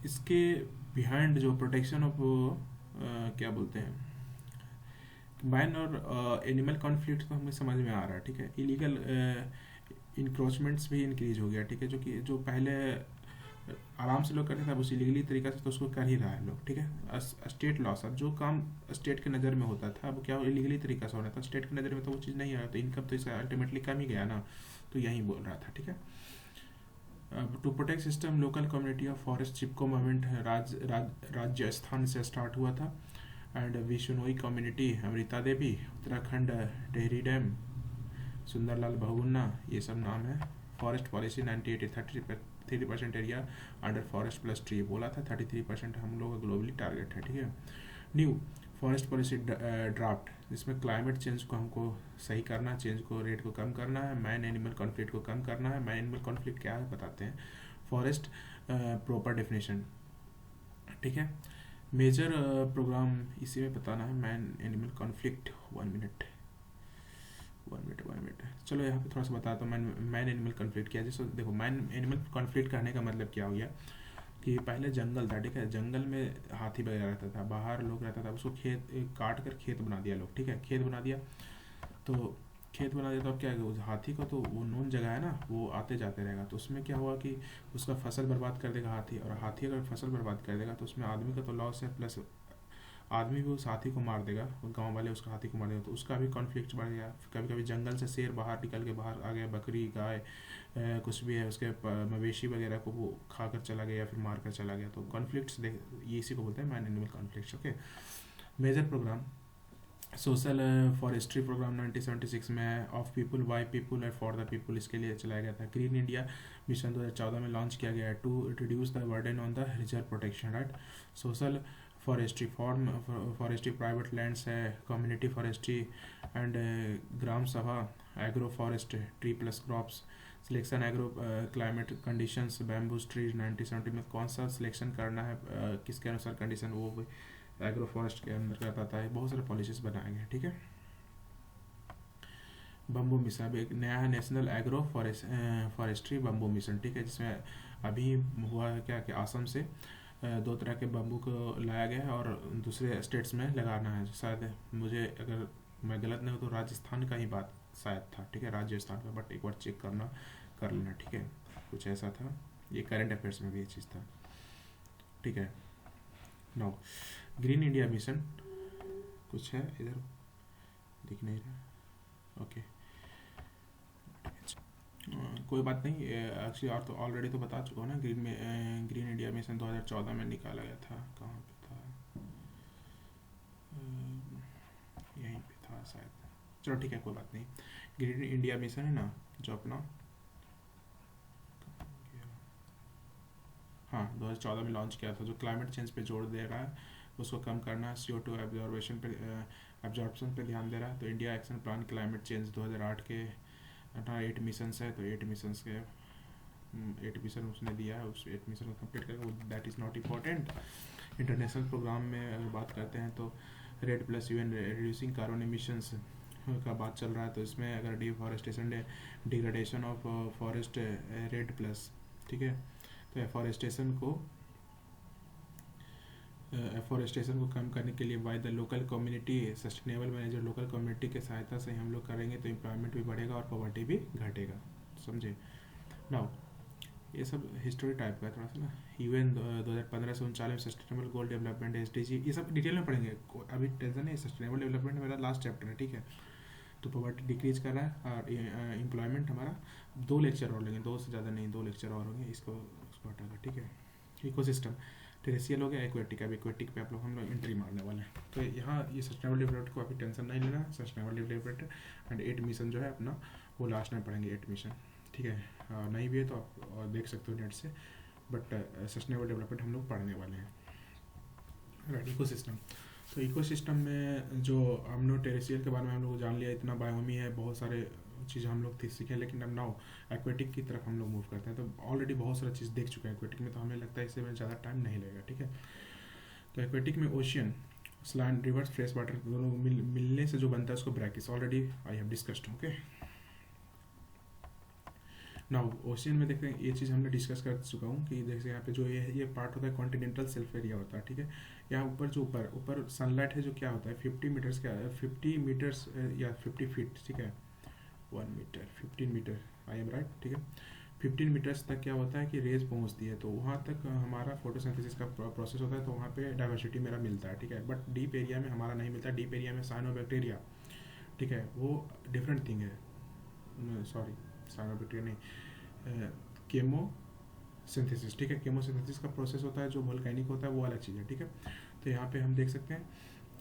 इसके बिहाइंड जो प्रोटेक्शन ऑफ क्या बोलते हैं, मैन और एनिमल कॉन्फ्लिक्ट तो हमें समझ में आ रहा है, ठीक है। इलीगल इंक्रोचमेंट्स भी इंक्रीज हो गया, ठीक है, जो कि जो पहले आराम से लोग करते थे अब उसी लीगली तरीका से तो उसको कर ही रहा है लोग, ठीक है। स्टेट लॉस, अब जो काम स्टेट के नज़र में होता था अब क्या इलीगली तरीका से हो रहा था, स्टेट की नज़र में तो वो चीज़ नहीं आ रहा, तो इनकम तो इसका अल्टीमेटली कम ही गया ना, तो यही बोल रहा था, ठीक है। To protect system local community of forest, Chipko movement Rajasthan से स्टार्ट हुआ था। And Bishnoi community, Amrita Devi, Uttarakhand, Tehri dam, Sunderlal Bahuguna, ये सब नाम है। Forest policy 98, 33% area under forest plus tree बोला था, 33% हम लोग का ग्लोबली टारगेट है, ठीक है। न्यू फॉरेस्ट पॉलिसी ड्राफ्ट, जिसमें क्लाइमेट चेंज को हमको सही करना, चेंज को रेट को कम करना है, मैन एनिमल कॉन्फ्लिक्ट को कम करना है। मैन एनिमल कॉन्फ्लिक्ट क्या है बताते हैं, फॉरेस्ट प्रॉपर डेफिनेशन, ठीक है। मेजर प्रोग्राम इसी में बताना है, मैन एनिमल कॉन्फ्लिक्ट। 1 मिनट चलो यहाँ पे थोड़ा सा बताता हूँ मैन एनिमल कॉन्फ्लिक्ट क्या है। जैसे देखो, मैन एनिमल कॉन्फ्लिक्ट करने का मतलब क्या हो गया कि पहले जंगल था, ठीक है, जंगल में हाथी वगैरह रहता था, बाहर लोग रहता था, उसको खेत काट कर खेत बना दिया लोग, ठीक है, खेत बना दिया तो अब क्या है, उस हाथी को तो वो नोन जगह है ना, वो आते जाते रहेगा, तो उसमें क्या हुआ कि उसका फसल बर्बाद कर देगा हाथी, और हाथी अगर फसल बर्बाद कर देगा तो उसमें आदमी का तो लॉस है, प्लस आदमी भी उस हाथी को मार देगा, गांव वाले उसका हाथी को मार देगा, तो उसका भी कॉन्फ्लिक्ट बढ़ गया। कभी कभी जंगल से शेर बाहर निकल के बाहर आ गया, बकरी गाय कुछ भी है उसके मवेशी वगैरह को वो खा कर चला गया या फिर मार कर चला गया, तो कॉन्फ्लिक्ट्स ये इसी को बोलते हैं man animal conflicts, okay. Major programme social forestry programme 1976 में of people by people and for the people, इसके लिए चलाया गया था। ग्रीन इंडिया मिशन 2014 में लॉन्च किया गया है to reduce the burden on the reserve protection, right. Social forestry forestry private lands है, community forestry and gram sabha, agro forest, tree plus crops, selection agro climate conditions, bamboos tree 1970 में कौन सा selection करना है किसके अनुसार कंडीशन, वो एग्रो फॉरेस्ट के अंदर आता है। बहुत सारे पॉलिसीज बनाए गए, ठीक है। बम्बू मिशन एक नया है, national agro forestry bamboo mission, ठीक है, जिसमें अभी हुआ है क्या कि असम से 2 तरह के बम्बू को लाया गया है और दूसरे स्टेट्स में लगाना है। शायद मुझे, अगर मैं गलत नहीं हूँ तो राजस्थान का ही बात शायद था, ठीक है, राजस्थान का, बट एक बार चेक कर लेना, ठीक है, कुछ ऐसा था, ये करंट अफेयर्स में भी ये चीज़ था, ठीक है। नाउ ग्रीन इंडिया मिशन कुछ है इधर, दिख नहीं रहा, ओके कोई बात नहीं। एक्चुअली और तो ऑलरेडी तो बता चुका हूँ ना, ग्रीन इंडिया मिशन 2014 में निकाला गया था, कहाँ पे था, यहीं पे था शायद। चलो ठीक है कोई बात नहीं। ग्रीन इंडिया मिशन है ना जो अपना, हाँ 2014 में लॉन्च किया था, जो क्लाइमेट चेंज पे जोर दे रहा है, उसको कम करना, CO2 एब्जॉर्प्शन पे ध्यान दे रहा है। तो India action plan climate change 2008 के 8 मिशंस है, तो 8 मिशंस के 8 मिशन उसने दिया है, उस 8 मिशन को कंप्लीट करेगा, that is not important. International programme में अगर बात करते हैं तो red plus UN reducing carbon emissions का बात चल रहा है, तो इसमें अगर deforestation degradation of forest red plus, ठीक है, तो एफॉरेस्टेशन को कम करने के लिए by the local community sustainable manager, local community के सहायता से हम लोग करेंगे तो एम्प्लॉयमेंट भी बढ़ेगा और पॉवर्टी भी घटेगा, समझे। नाउ ये सब हिस्टोरी टाइप का है थोड़ा सा ना। UN 2015 से 39 में सस्टेनेबल गोल डेवलपमेंट SDG, ये सब डिटेल में पढ़ेंगे, अभी टेंशन नहीं। सस्टेनेबल डेवलपमेंट मेरा लास्ट चैप्टर है, ठीक है। तो पॉवर्टी डिक्रीज कर रहा है और एम्प्लॉयमेंट हमारा 2 लेक्चर और लेंगे, 2 से ज़्यादा नहीं, 2 लेक्चर और होंगे, इसको हटाकर, ठीक है। इकोसिस्टम टेरेसियल हो गया, एक्वेटिक, अब एक्वेटिक पे आप लोग हम लोग एंट्री मारने वाले हैं। तो यहाँ ये सस्टेनेबल डेवलपमेंट को अभी टेंशन नहीं लेना, सस्टेनेबल डेवलपमेंट एंड 8 मिशन जो है अपना वो लास्ट में पढ़ेंगे, 8 मिशन, ठीक है। नहीं भी है तो आप देख सकते हो नेट से, बट सस्टेनेबल डेवलपमेंट हम लोग पढ़ने वाले हैं, राइट। इकोसिस्टम, तो इकोसिस्टम में जो हम लोग टेरेसियल के बारे में हम लोग जान लिया, इतना बायोमी है, बहुत सारे चीज़ हम लोग सीखे, लेकिन अब नाउ एक्वेटिक की तरफ हम लोग मूव करते हैं। तो ऑलरेडी बहुत सारा चीज़ देख चुके हैं एक्वेटिक में, तो हमें लगता है इससे में ज़्यादा टाइम नहीं लगेगा, ठीक है। तो एक्वेटिक में ओशियन, स्लैंड, रिवर्स, फ्रेश वाटर दोनों मिलने से जो बनता है उसको brackish, already I have discussed, okay. Now ocean में देखते हैं, ये चीज़ हमने डिस्कस कर चुका हूँ कि जैसे यहाँ पे जो ये पार्ट होता है कॉन्टिनेंटल शेल्फ एरिया होता है, ठीक है। यहाँ ऊपर जो ऊपर सनलाइट है जो क्या होता है 50 मीटर्स का, 50 मीटर्स या 50 फीट, ठीक है, 1 metre 15 metre, I am right, ठीक है। 15 मीटर्स तक क्या होता है कि रेज पहुंचती है, तो वहाँ तक हमारा फोटोसिंथेसिस का प्रोसेस होता है, तो वहाँ पे डाइवर्सिटी मेरा मिलता है, ठीक है। बट डीप एरिया में हमारा नहीं मिलता, डीप एरिया में साइनोबैक्टीरिया, ठीक है, वो डिफरेंट थिंग है, सॉरी साइनोबैक्टीरिया नहीं, केमो सिंथेसिस, ठीक है। केमोसिंथेसिस का प्रोसेस होता है जो वोल्केनिक होता है, वो अलग चीज़ है, ठीक है। तो यहाँ पे हम देख सकते हैं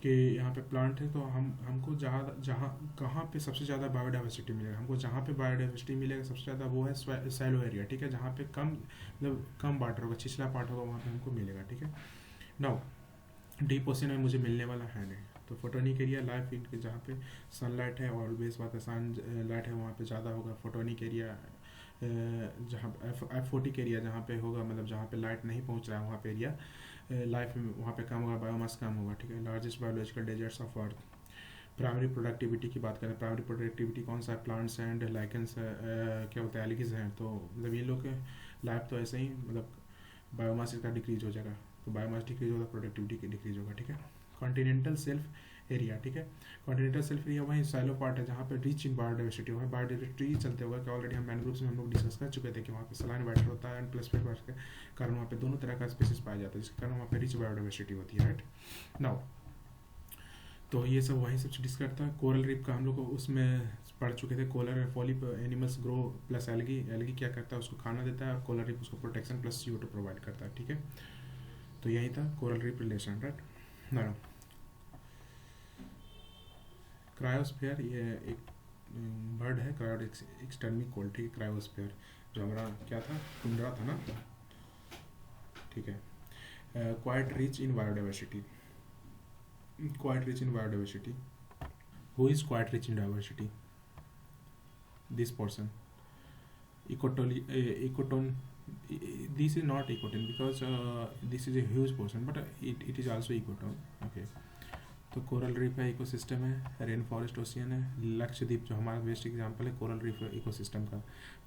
कि यहाँ पे प्लांट है, तो हमको जहाँ कहाँ पे सबसे ज़्यादा बायोडाइवर्सिटी मिलेगा, हमको जहाँ पे बायोडाइवर्सिटी मिलेगा सबसे ज़्यादा वो है सैलो एरिया, ठीक है, जहाँ पे कम वाटर होगा, छिछला पार्ट होगा, वहाँ पे हमको मिलेगा, ठीक है। नाउ डीप ओशन में मुझे मिलने वाला है नहीं, तो फोटोनिक एरिया लाइफ इनके जहाँ पे सनलाइट है, ऑलवेज बात है, सनलाइट है वहाँ पे ज़्यादा होगा। फोटोनिक एरिया जहाँ एफोटिक एरिया जहाँ पे होगा, मतलब जहाँ पे लाइट नहीं पहुँच रहा है वहाँ पे एरिया लाइफ में वहाँ पे कम होगा, बायोमास कम होगा, ठीक है। Largest biological deserts of earth. Primary productivity की बात करें, प्राइमरी प्रोडक्टिविटी कौन सा है, प्लांट्स एंड लाइकेंस, क्या बोलते हैं, एल्गीज हैं, तो मतलब ये लोग लाइफ तो ऐसे ही, मतलब बायोमास इसका डिक्रीज हो जाएगा, तो बायोमास डिक्रीज होगा, प्रोडक्टिविटी डिक्रीज होगा, ठीक है। कॉन्टिनेंटल सेल्फ एरिया, ठीक है। कॉन्टिनेंटल सेल्फ एरिया वही सैलो पार्ट है जहाँ पे रिच इन बायोडाइवर्सिटी होगा, बायोडाइवर्सिटी चलते होगा कि ऑलरेडी हम मैनग्रोव्स में हम लोग डिस्कस कर चुके थे कि वहाँ पे सलाइन वाटर होता है एंड प्लस फ्रेश वाटर के कारण वहाँ पे दोनों तरह का स्पीसीज पाया जाता है, जिसके कारण वहाँ पे रिच बायोडाइवर्सिटी होती है, राइट। नाउ तो ये सब वही सब डिस्कस करता है। कोरल रीफ का हम लोग उसमें पढ़ चुके थे, coral polyp animals grow plus algae, algae क्या करता है उसको खाना देता है, और कोरल रीफ उसको प्रोटेक्शन प्लस CO2 प्रोवाइड करता है, ठीक है। तो यही था कोरल रीफ रिलेशन, राइट। ना क्रायोस्फीयर, ये एक बर्ड है, क्रायोड एक्सटर्मी कोल्ड, ठीक है। क्रायोस्फीयर जो हमारा क्या था, टुंड्रा था ना, ठीक है। Quite rich in biodiversity, quite rich in biodiversity. Who is quite rich in diversity? This person. Ecotone. This is not ecotone because this is a huge portion, but it is also ecotone. Okay. तो coral reef है, ecosystem है, rain forest ocean है, लक्षद्वीप जो हमारा best example है coral reef ecosystem का।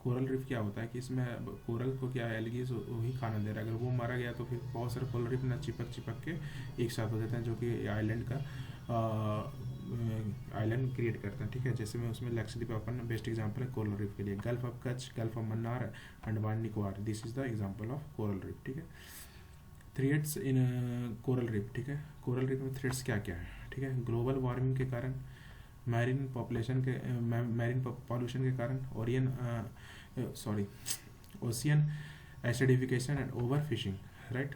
Coral reef क्या होता है कि इसमें कोरल को क्या एल्गीज वही खाना दे रहा है, अगर वो मारा गया तो फिर बहुत सारे कोरल रीफ ना चिपक के एक साथ हो जाते हैं, जो कि आइलैंड का आइलैंड क्रिएट करते हैं, ठीक है। जैसे में उसमें लक्षद्वीप अपन बेस्ट एग्जांपल है कोरल रीफ के लिए। Gulf of Kutch, gulf of Mannar, Andaman Nicobar, this is the example of coral reef, ठीक है। थ्रेट्स इन कोरल रीफ, ठीक है। कोरल रीफ में थ्रेट्स क्या क्या है, ठीक है। ग्लोबल वार्मिंग के कारण, मैरीन पॉपुलेशन के मैरीन पॉल्यूशन के कारण, ocean acidification and over fishing, right.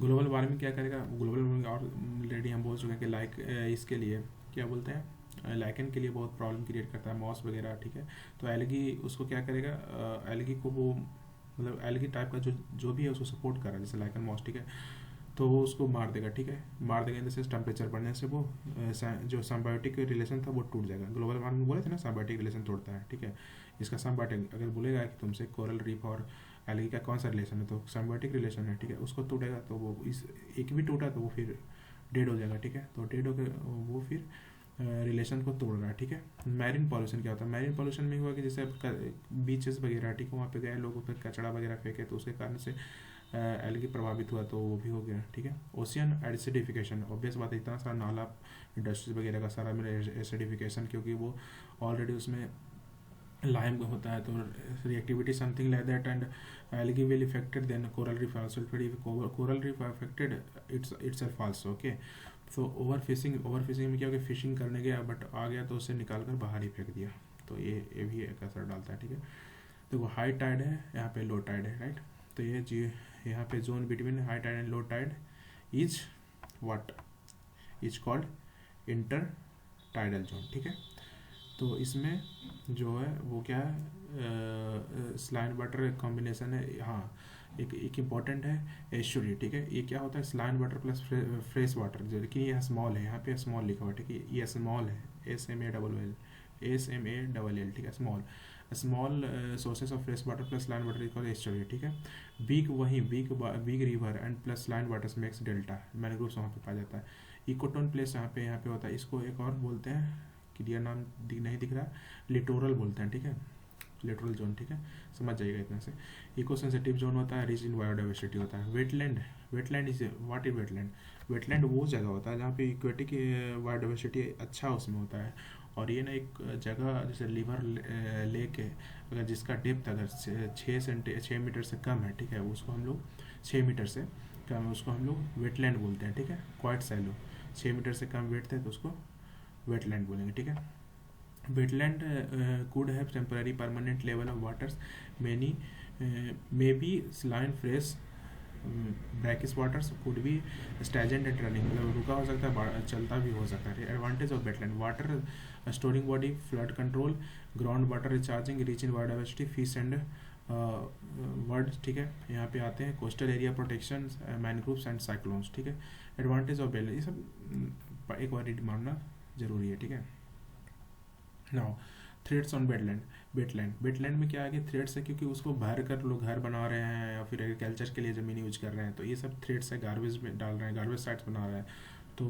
Global warming क्या करेगा, ग्लोबल वार्मिंग और ऑलरेडी हम बोल चुके हैं कि इसके लिए क्या बोलते हैं, लाइकन के लिए बहुत प्रॉब्लम क्रिएट करता है, मॉस वगैरह, ठीक है। तो एल्गी उसको क्या करेगा, एल्गी को वो मतलब एल्गी टाइप का जो भी है उसको सपोर्ट कर रहा है, जैसे लाइकन मॉस, ठीक है। तो वो उसको मार देगा, ठीक है। मार देगा इन द सेंस टेम्परेचर बढ़ने से वो जो सिम्बायोटिक रिलेशन था वो टूट जाएगा। ग्लोबल वार्मिंग बोले थे ना, सिम्बायोटिक रिलेशन तोड़ता है, ठीक है। इसका सिम्बायोटिक अगर बोलेगा कि तुमसे कोरल रीफ और एल्गी का कौन सा रिलेशन है, तो सिम्बायोटिक रिलेशन है, ठीक है। उसको टूटेगा तो वो इस एक भी टूटा तो वो फिर डेड हो जाएगा, ठीक है। तो डेड होकर वो फिर रिलेशन को तोड़ रहा है, ठीक है। मैरीन पॉल्यूशन क्या होता है, मैरीन पॉल्यूशन में हुआ कि जैसे बीचेस वगैरह, ठीक है, वहाँ पे गए लोग फिर कचड़ा वगैरह फेंके तो उसके कारण से एल्गी प्रभावित हुआ तो वो भी हो गया, ठीक है। ओशियन एसिडिफिकेशन, ऑब्वियस बात है, इतना सारा नाला इंडस्ट्रीज वगैरह का सारा मेरा एसिडिफिकेशन, क्योंकि वो ऑलरेडी उसमें लाइम होता है, तो reactivity something like that, and algae will effected, then coral reef also, coral reef affected itself also, okay. तो ओवर फिशिंग में क्या हो गया, फिशिंग करने गया बट आ गया तो उसे निकाल कर बाहर ही फेंक दिया, तो ये भी एक असर डालता है, ठीक है। तो वो हाई टाइड है, यहाँ पे लो टाइड है, राइट। तो ये जी यहाँ पे zone between high tide and low tide is what is called intertidal zone, ठीक है। तो इसमें जो है वो क्या है, स्लाइन वाटर कॉम्बिनेशन है, हाँ। एक इम्पॉर्टेंट है एस्चुरी, ठीक है। ये क्या होता है, saline water plus fresh water, जो लेकिन ये स्मॉल है, यहाँ पे स्मॉल लिखा हुआ है, ठीक है। ये स्मॉल है, SMALL, ठीक है। Small sources of fresh water plus line water equal estuary, ठीक है। Big river and plus line water makes delta, mangroves वहाँ पे पाया जाता है। इकोटोन प्लेस यहाँ पे होता है, इसको एक और बोलते हैं, क्लियर नाम नहीं दिख रहा, लिटोरल बोलते हैं, ठीक है। लिटोरल जोन, ठीक है, समझ जाइएगा इतना से। इको सेंसिटिव जोन होता है, रिच इन बायोडाइवर्सिटी होता है। Wetland is what is wetland, wetland वो जगह होता है जहाँ पे इक्वेटिक बायोडाइवर्सिटी अच्छा उसमें होता है। और ये ना एक जगह जैसे लिवर लेक है, अगर जिसका डेप्थ अगर 6 मीटर से कम है, ठीक है, उसको हम लोग 6 मीटर से कम है उसको हम लोग वेटलैंड बोलते हैं, ठीक है। क्वाइट सैलो, 6 मीटर से कम वेट थे तो उसको वेटलैंड बोलेंगे, ठीक है। Wetland could have temporary permanent level of waters, many may be saline fresh, brackish waters could be stagnant and running, मतलब रुका हो सकता है, चलता भी हो सकता है। Advantage of wetland, water storing body, flood control, ground water recharging, rich in biodiversity, fish and word, ठीक है। यहाँ पे आते हैं coastal area protection, mangroves and cyclones, ठीक है। एडवांटेज ऑफ वेटलैंड, ये सब एक बार मानना जरूरी है, ठीक है। नाउ थ्रेड्स ऑन वेटलैंड में क्या है कि थ्रेड्स है, क्योंकि उसको भर कर लोग घर बना रहे हैं या फिर एग्रीकल्चर के लिए ज़मीन यूज कर रहे हैं, तो ये सब थ्रेड्स है, गार्बेज में डाल रहे हैं, गार्बेज साइट्स बना रहे हैं। तो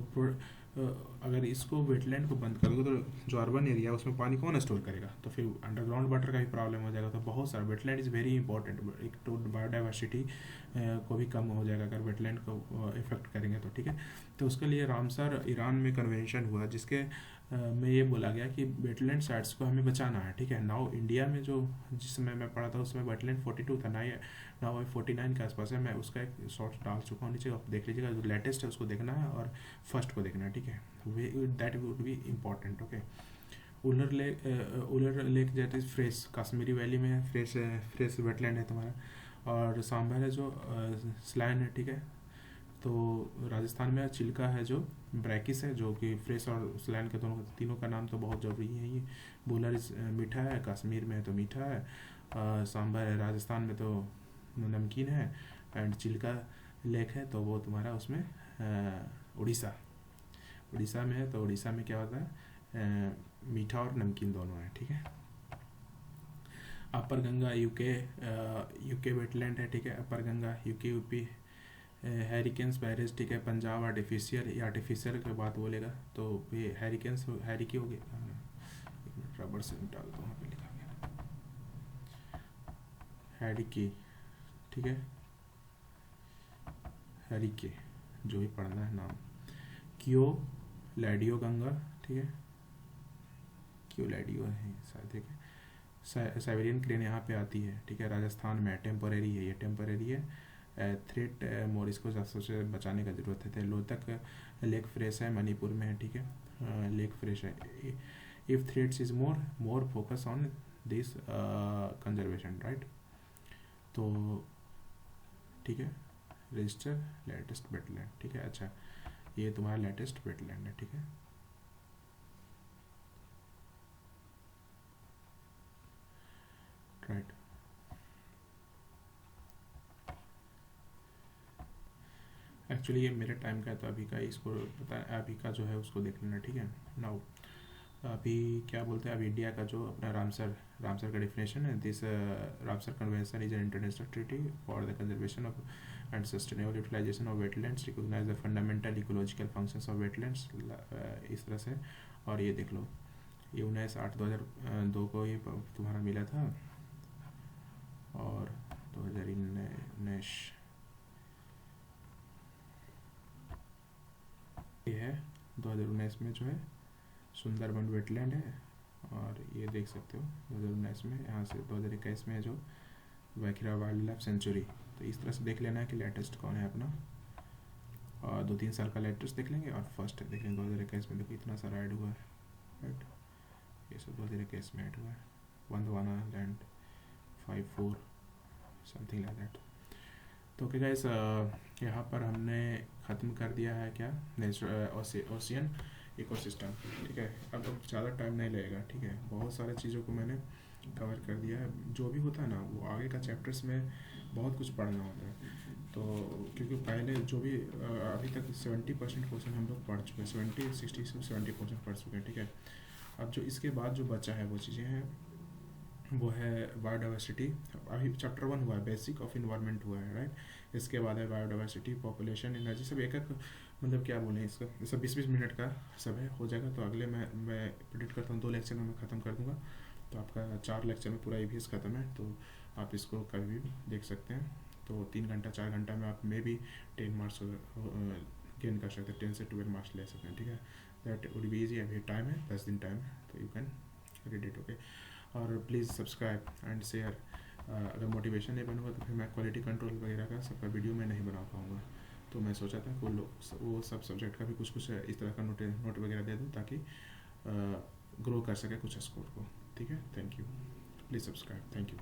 अगर इसको वेटलैंड को बंद कर दो तो जो अर्बन एरिया है उसमें पानी कौन स्टोर करेगा, तो फिर अंडरग्राउंड वाटर का भी प्रॉब्लम हो जाएगा। तो बहुत सारा वेटलैंड इज़ वेरी इंपॉर्टेंट, एक तो बायोडाइवर्सिटी को भी कम हो जाएगा अगर वेटलैंड को इफेक्ट करेंगे तो, ठीक है। तो उसके लिए रामसर ईरान में कन्वेंशन हुआ, जिसके में ये बोला गया कि वेटलैंड साइट्स को हमें बचाना है, ठीक है। नाउ इंडिया में जो जिस समय मैं पढ़ा था उसमें वेटलैंड 42 था, नाउ 49 के आसपास है। मैं उसका एक शॉर्ट डाल चुका हूँ नीचे, आप देख लीजिएगा, जो लेटेस्ट है उसको देखना है और फर्स्ट को देखना है, ठीक है। That would be important, okay. Wular lake that is fresh, Kashmiri valley में है, फ्रेश वेटलैंड है तुम्हारा। और सांभर है जो स्लाइन है, ठीक है। तो राजस्थान में चिल्का है जो ब्रैकिस है, जो कि फ्रेश और स्लैन के तीनों का नाम तो बहुत ज़रूरी है। ये बूलर मीठा है, कश्मीर में है तो मीठा है, सांभर है राजस्थान में तो नमकीन है, एंड चिल्का लेक है तो वो तुम्हारा उसमें उड़ीसा में है। तो उड़ीसा में क्या होता है, मीठा और नमकीन दोनों है, ठीक है। अपर गंगा यूके वेटलैंड है, ठीक है। अपर गंगा यूपी, हैरिकेन्स बैरेज, ठीक है। पंजाब आर्टिफिशियल की बात बोलेगा तो ये हैरिकी हो गया, एक मिनट रबर से निकाल दो, वहाँ पे लिखा गया हैरिकी, ठीक है। हैरिके जो भी पढ़ना है नाम, लैडियो गंगा, ठीक है। लैडियो है शायद, ठीक है। साइबेरियन क्रेन यहाँ पे आती है, ठीक है, राजस्थान में टेम्परेरी है, ये टेम्परेरी है। थ्रेट मोर, इसको सबसे बचाने का ज़रूरत है। लोतक लेक फ्रेश है, मणिपुर में है, ठीक है, लेक फ्रेश है। If threats is more, more focus on this conservation, right. तो ठीक है, रजिस्टर लेटेस्ट वेटलैंड, ठीक है। अच्छा, ये तुम्हारा लेटेस्ट वेटलैंड है, ठीक है। राइट, एक्चुअली ये मेरे टाइम का है, तो अभी का इसको पता, अभी का जो है उसको देख लेना, ठीक है। नाउ अभी क्या बोलते हैं, अभी इंडिया का जो अपना रामसर का डिफिनेशन है, this Ramsar convention is an international treaty for the conservation of and sustainable utilisation of wetlands, recognise the fundamental ecological functions of wetlands, इस तरह से। और ये देख लो, ये 19/8/2002 को ये तुम्हारा मिला था, और 2019 ये है, 2019 में जो है सुंदरबन वेटलैंड है। और ये देख सकते हो 2019 में, यहाँ से 2021 में जो वैखिरा वाइल्ड लाइफ सेंचुरी। तो इस तरह से देख लेना है कि लेटेस्ट कौन है अपना, और 2-3 साल का लेटेस्ट देख लेंगे, और फर्स्ट देख लेंगे 2021 में। देखो इतना सारा ऐड हुआ है, राइट, ये सब 2021 में ऐड हुआ है, वंदवाना लैंड 54 समथिंग लाइक दैट। तो ओके गाइस, यहाँ पर हमने ख़त्म कर दिया है क्या, ओशियन इकोसिस्टम, ठीक है। अब ज़्यादा टाइम नहीं लगेगा, ठीक है। बहुत सारे चीज़ों को मैंने कवर कर दिया है। जो भी होता है ना, वो आगे का चैप्टर्स में बहुत कुछ पढ़ना होता है। तो क्योंकि पहले जो भी अभी तक 70% क्वेश्चन हम लोग पढ़ चुके हैं, 60-70% पढ़ चुके हैं, ठीक है। अब जो इसके बाद जो बचा है वो चीज़ें हैं, वो है बायोडाइवर्सिटी। अभी चैप्टर 1 हुआ है, बेसिक ऑफ इन्वायरमेंट हुआ है, राइट। इसके बाद है बायोडाइवर्सिटी, पॉपुलेशन, एनर्जी, सब एक एक, मतलब क्या बोलें इसका, सब 20-20 मिनट का सब है, हो जाएगा। तो अगले मैं प्रिडिक्ट करता हूँ 2 लेक्चर में मैं ख़त्म कर दूँगा। तो आपका 4 लेक्चर में पूरा EVS ख़त्म है, तो आप इसको कभी भी देख सकते हैं। तो 3 घंटा 4 घंटा में आप मे भी 10 मार्क्स गेन कर सकते हैं, 10 से 12 मार्क्स ले सकते हैं, ठीक है। That would be easy. अभी टाइम है 10 दिन टाइम है, तो you can read it, okay. और प्लीज़ सब्सक्राइब एंड शेयर। अगर मोटिवेशन नहीं बनूंगा तो फिर मैं क्वालिटी कंट्रोल वगैरह का सबका वीडियो में नहीं बना पाऊँगा। तो मैं सोचा था वो सब सब्जेक्ट का भी कुछ इस तरह का नोट वगैरह दे दूँ, ताकि ग्रो कर सके कुछ स्कोर को, ठीक है। Thank you, please subscribe, thank you.